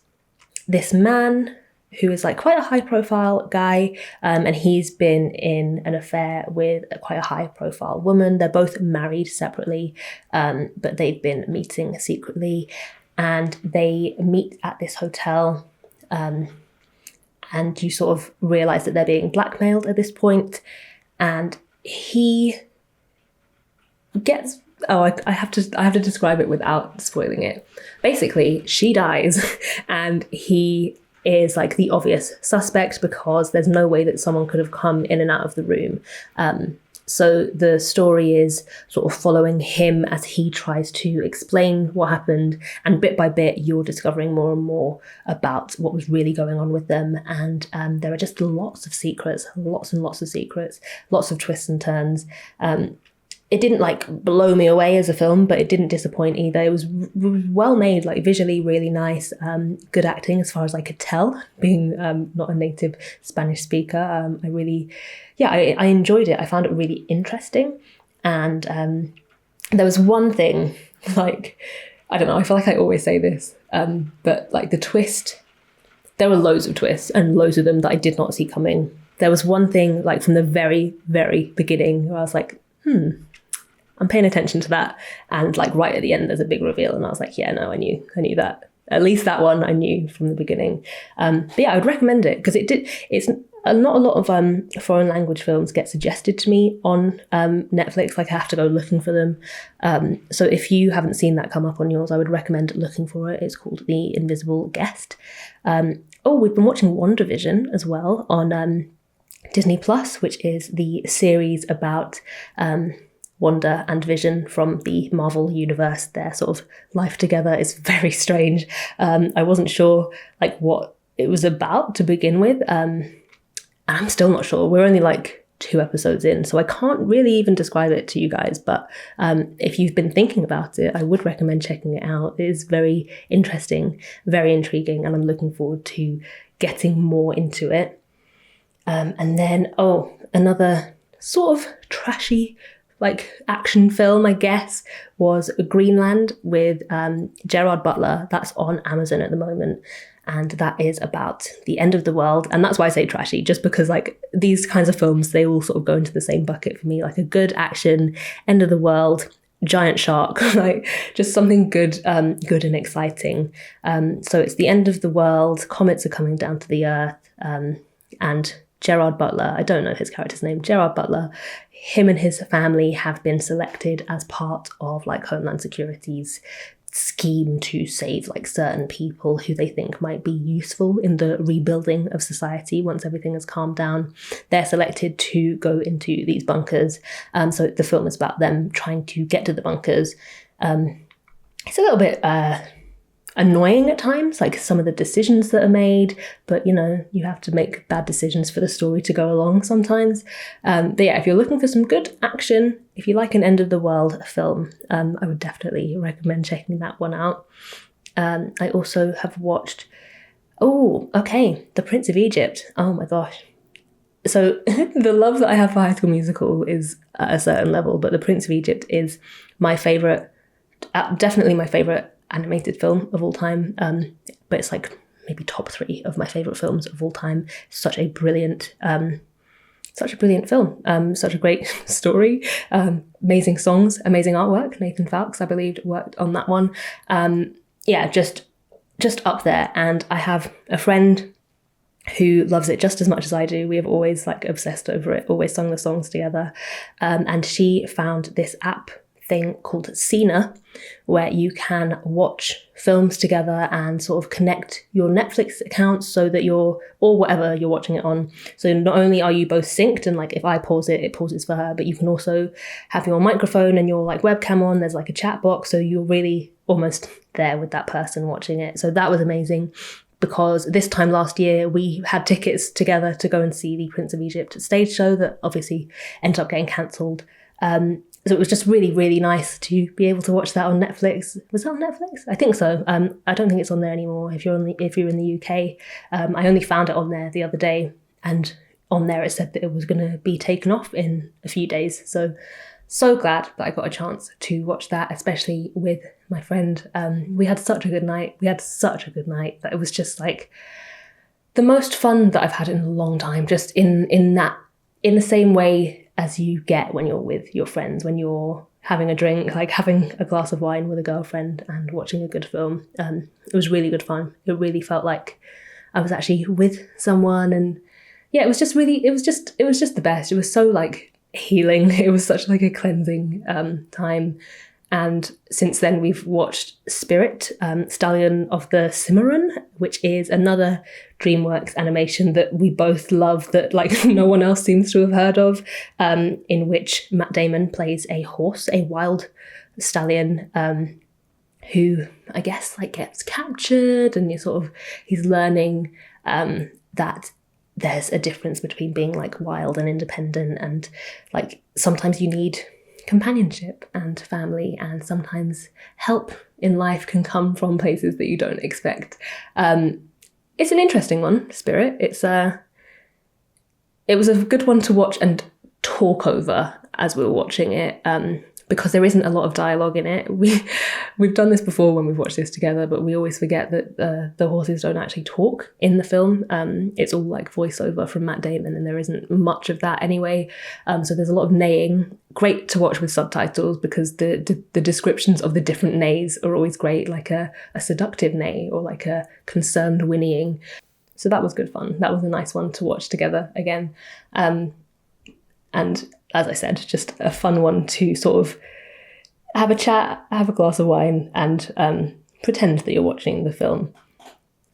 this man who is like quite a high profile guy, and he's been in an affair with quite a high profile woman. They're both married separately, but they've been meeting secretly, and they meet at this hotel, and you sort of realise that they're being blackmailed at this point, and he gets... I have to describe it without spoiling it. Basically, she dies, and he is like the obvious suspect because there's no way that someone could have come in and out of the room. So the story is sort of following him as he tries to explain what happened, and bit by bit you're discovering more and more about what was really going on with them. And there are just lots of secrets, lots and lots of secrets, lots of twists and turns. It didn't like blow me away as a film, but it didn't disappoint either. It was well made, like visually really nice, good acting as far as I could tell, being not a native Spanish speaker. I enjoyed it. I found it really interesting. And there was one thing, like, I don't know, I feel like I always say this, but like the twist, there were loads of twists and loads of them that I did not see coming. There was one thing like from the very, very beginning where I was like, I'm paying attention to that, and like right at the end there's a big reveal, and I was like, yeah, no, I knew that. At least that one I knew from the beginning. But yeah, I would recommend it because not a lot of foreign language films get suggested to me on Netflix. Like I have to go looking for them. So if you haven't seen that come up on yours, I would recommend looking for it. It's called The Invisible Guest. We've been watching WandaVision as well on Disney Plus, which is the series about Wanda and Vision from the Marvel universe. Their sort of life together is very strange. I wasn't sure like what it was about to begin with. I'm still not sure. We're only like 2 episodes in, so I can't really even describe it to you guys. But if you've been thinking about it, I would recommend checking it out. It is very interesting, very intriguing, and I'm looking forward to getting more into it. And then, another sort of trashy like action film, I guess, was Greenland with Gerard Butler. That's on Amazon at the moment. And that is about the end of the world. And that's why I say trashy, just because like these kinds of films, they all sort of go into the same bucket for me, like a good action, end of the world, giant shark, like just something good, good and exciting. So it's the end of the world, comets are coming down to the earth, and Gerard Butler, I don't know his character's name, Gerard Butler, him and his family have been selected as part of like Homeland Security's scheme to save like certain people who they think might be useful in the rebuilding of society once everything has calmed down. They're selected to go into these bunkers. So the film is about them trying to get to the bunkers. It's a little bit annoying at times, like some of the decisions that are made, but you know, you have to make bad decisions for the story to go along sometimes. But yeah, if you're looking for some good action, if you like an end of the world film, I would definitely recommend checking that one out. I also have watched, The Prince of Egypt. Oh my gosh. So the love that I have for High School Musical is at a certain level, but The Prince of Egypt is my favourite, definitely my favourite animated film of all time, but it's like maybe top 3 of my favourite films of all time. Such a brilliant film, such a great story, amazing songs, amazing artwork. Nathan Fowkes, I believe, worked on that one. Just up there. And I have a friend who loves it just as much as I do. We have always like obsessed over it, always sung the songs together. And she found this app thing called Cena, where you can watch films together and sort of connect your Netflix accounts so that or whatever you're watching it on. So not only are you both synced and like if I pause it, it pauses for her, but you can also have your microphone and your like webcam on. There's like a chat box, so you're really almost there with that person watching it. So that was amazing, because this time last year we had tickets together to go and see the Prince of Egypt stage show that obviously ended up getting cancelled. So it was just really, really nice to be able to watch that on Netflix. Was that on Netflix? I think so. I don't think it's on there anymore. If you're in the UK, I only found it on there the other day, and on there it said that it was going to be taken off in a few days. So glad that I got a chance to watch that, especially with my friend. We had such a good night. That it was just like the most fun that I've had in a long time. Just in the same way as you get when you're with your friends, when you're having a drink, like having a glass of wine with a girlfriend and watching a good film. It was really good fun. It really felt like I was actually with someone, and yeah, it was just the best. It was so like healing. It was such like a cleansing time. And since then we've watched Spirit, Stallion of the Cimarron, which is another DreamWorks animation that we both love, that like no one else seems to have heard of, in which Matt Damon plays a horse, a wild stallion, who I guess like gets captured, and he's learning that there's a difference between being like wild and independent, and like sometimes you need companionship and family, and sometimes help in life can come from places that you don't expect. It's an interesting one, Spirit. It was a good one to watch and talk over as we were watching it, because there isn't a lot of dialogue in it. We've done this before when we've watched this together, but we always forget that the horses don't actually talk in the film. It's all like voiceover from Matt Damon, and there isn't much of that anyway. So there's a lot of neighing. Great to watch with subtitles, because the descriptions of the different neighs are always great, like a seductive neigh or like a concerned whinnying. So that was good fun. That was a nice one to watch together again. And as I said, just a fun one to sort of have a chat, have a glass of wine, and pretend that you're watching the film.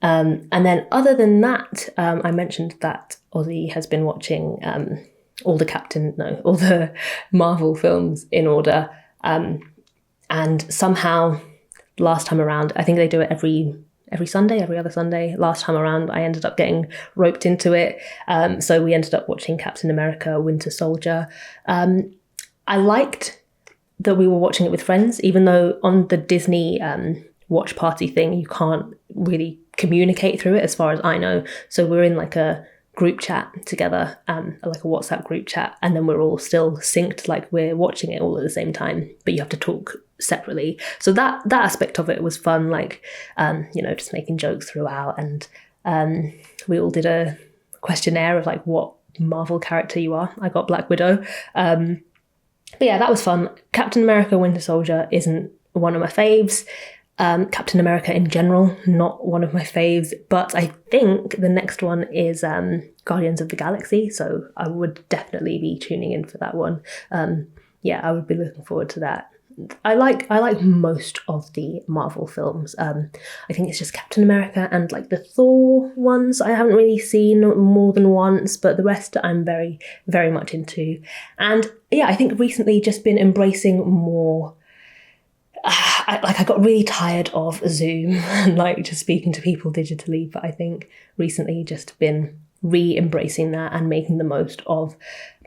And then other than that, I mentioned that Ozzy has been watching all the Marvel films in order. And somehow last time around, I think they do it every Sunday, every other Sunday. Last time around, I ended up getting roped into it. So we ended up watching Captain America, Winter Soldier. I liked that we were watching it with friends, even though on the Disney watch party thing, you can't really communicate through it as far as I know. So we're in like a group chat together, like a WhatsApp group chat, and then we're all still synced, like we're watching it all at the same time, but you have to talk separately. So that aspect of it was fun, like just making jokes throughout, and we all did a questionnaire of like what Marvel character you are. I got Black Widow. But yeah, that was fun. Captain America Winter Soldier isn't one of my faves. Captain America in general, not one of my faves, but I think the next one is Guardians of the Galaxy, so I would definitely be tuning in for that one. I would be looking forward to that. I like most of the Marvel films. I think it's just Captain America and like the Thor ones I haven't really seen more than once, but the rest I'm very, very much into. And yeah, I think recently just been embracing more. I got really tired of Zoom and like just speaking to people digitally, but I think recently just been re-embracing that and making the most of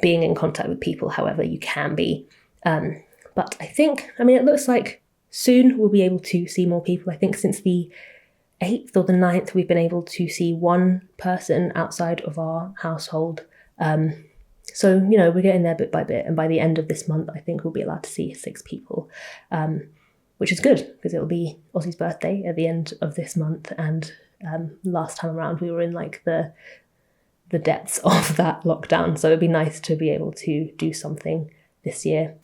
being in contact with people however you can be. But I think, it looks like soon we'll be able to see more people. I think since the 8th or the 9th, we've been able to see one person outside of our household. So, we're getting there bit by bit. And by the end of this month, I think we'll be allowed to see 6 people, which is good because it'll be Ozzy's birthday at the end of this month. And last time around, we were in like the depths of that lockdown. So it'd be nice to be able to do something this year.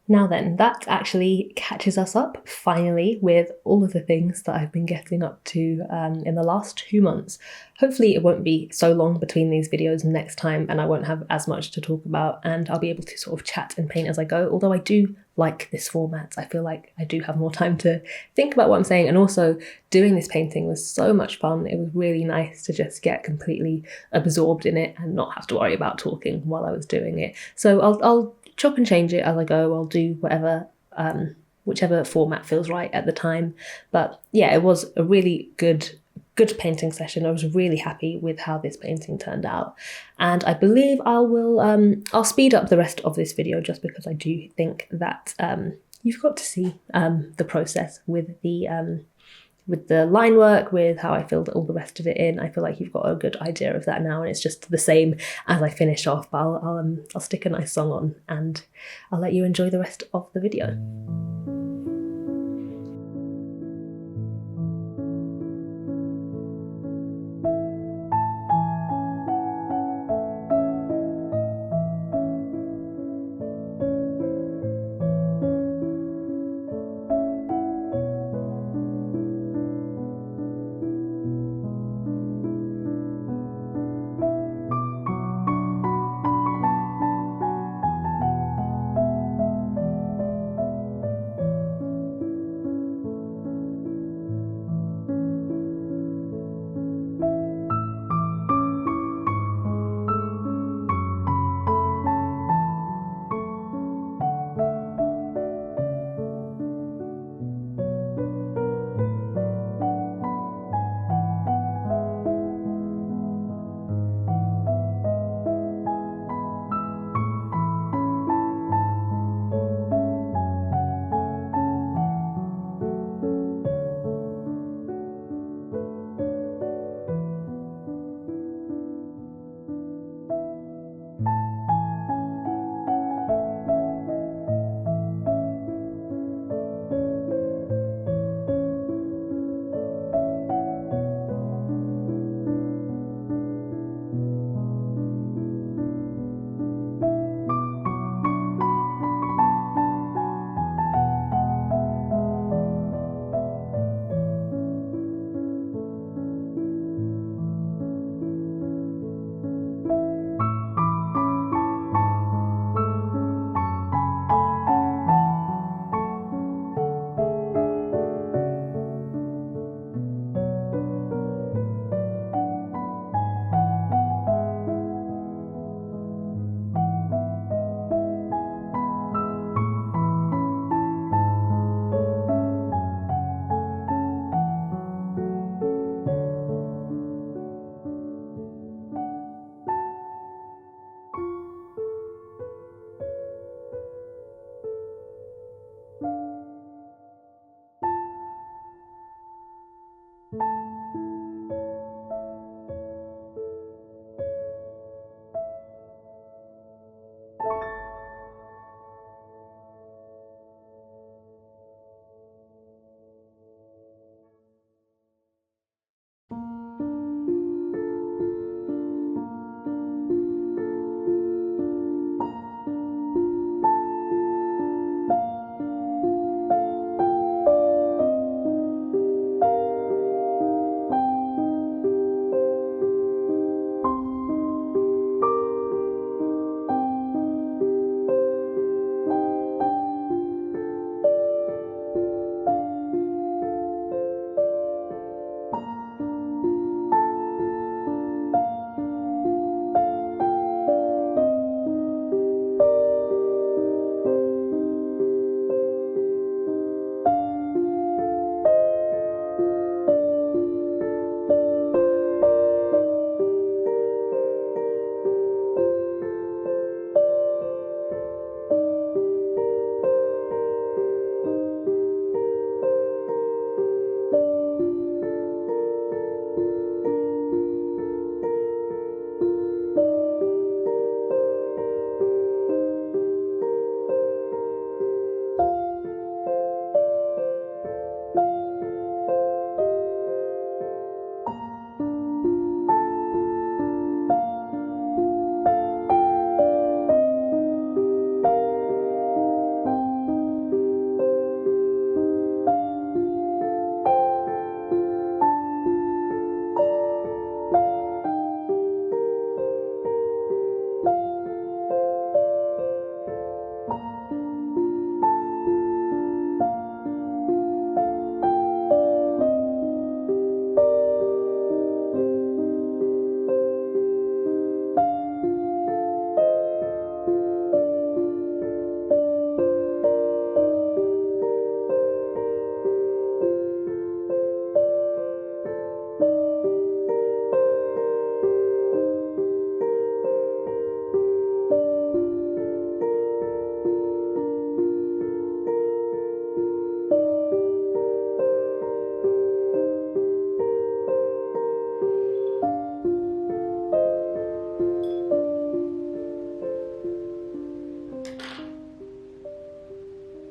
Now then, that actually catches us up, finally, with all of the things that I've been getting up to in the last 2 months. Hopefully it won't be so long between these videos next time, and I won't have as much to talk about, and I'll be able to sort of chat and paint as I go, although I do like this format. I feel like I do have more time to think about what I'm saying, and also doing this painting was so much fun. It was really nice to just get completely absorbed in it and not have to worry about talking while I was doing it. So I'll chop and change it as I go. I'll do whatever, whichever format feels right at the time. But yeah, it was a really good painting session. I was really happy with how this painting turned out. And I believe I'll speed up the rest of this video just because I do think that you've got to see the process with the line work, with how I filled all the rest of it in. I feel like you've got a good idea of that now, and it's just the same as I finish off. But I'll stick a nice song on and I'll let you enjoy the rest of the video.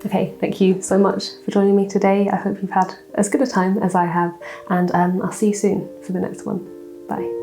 Okay, thank you so much for joining me today. I hope you've had as good a time as I have, and I'll see you soon for the next one. Bye.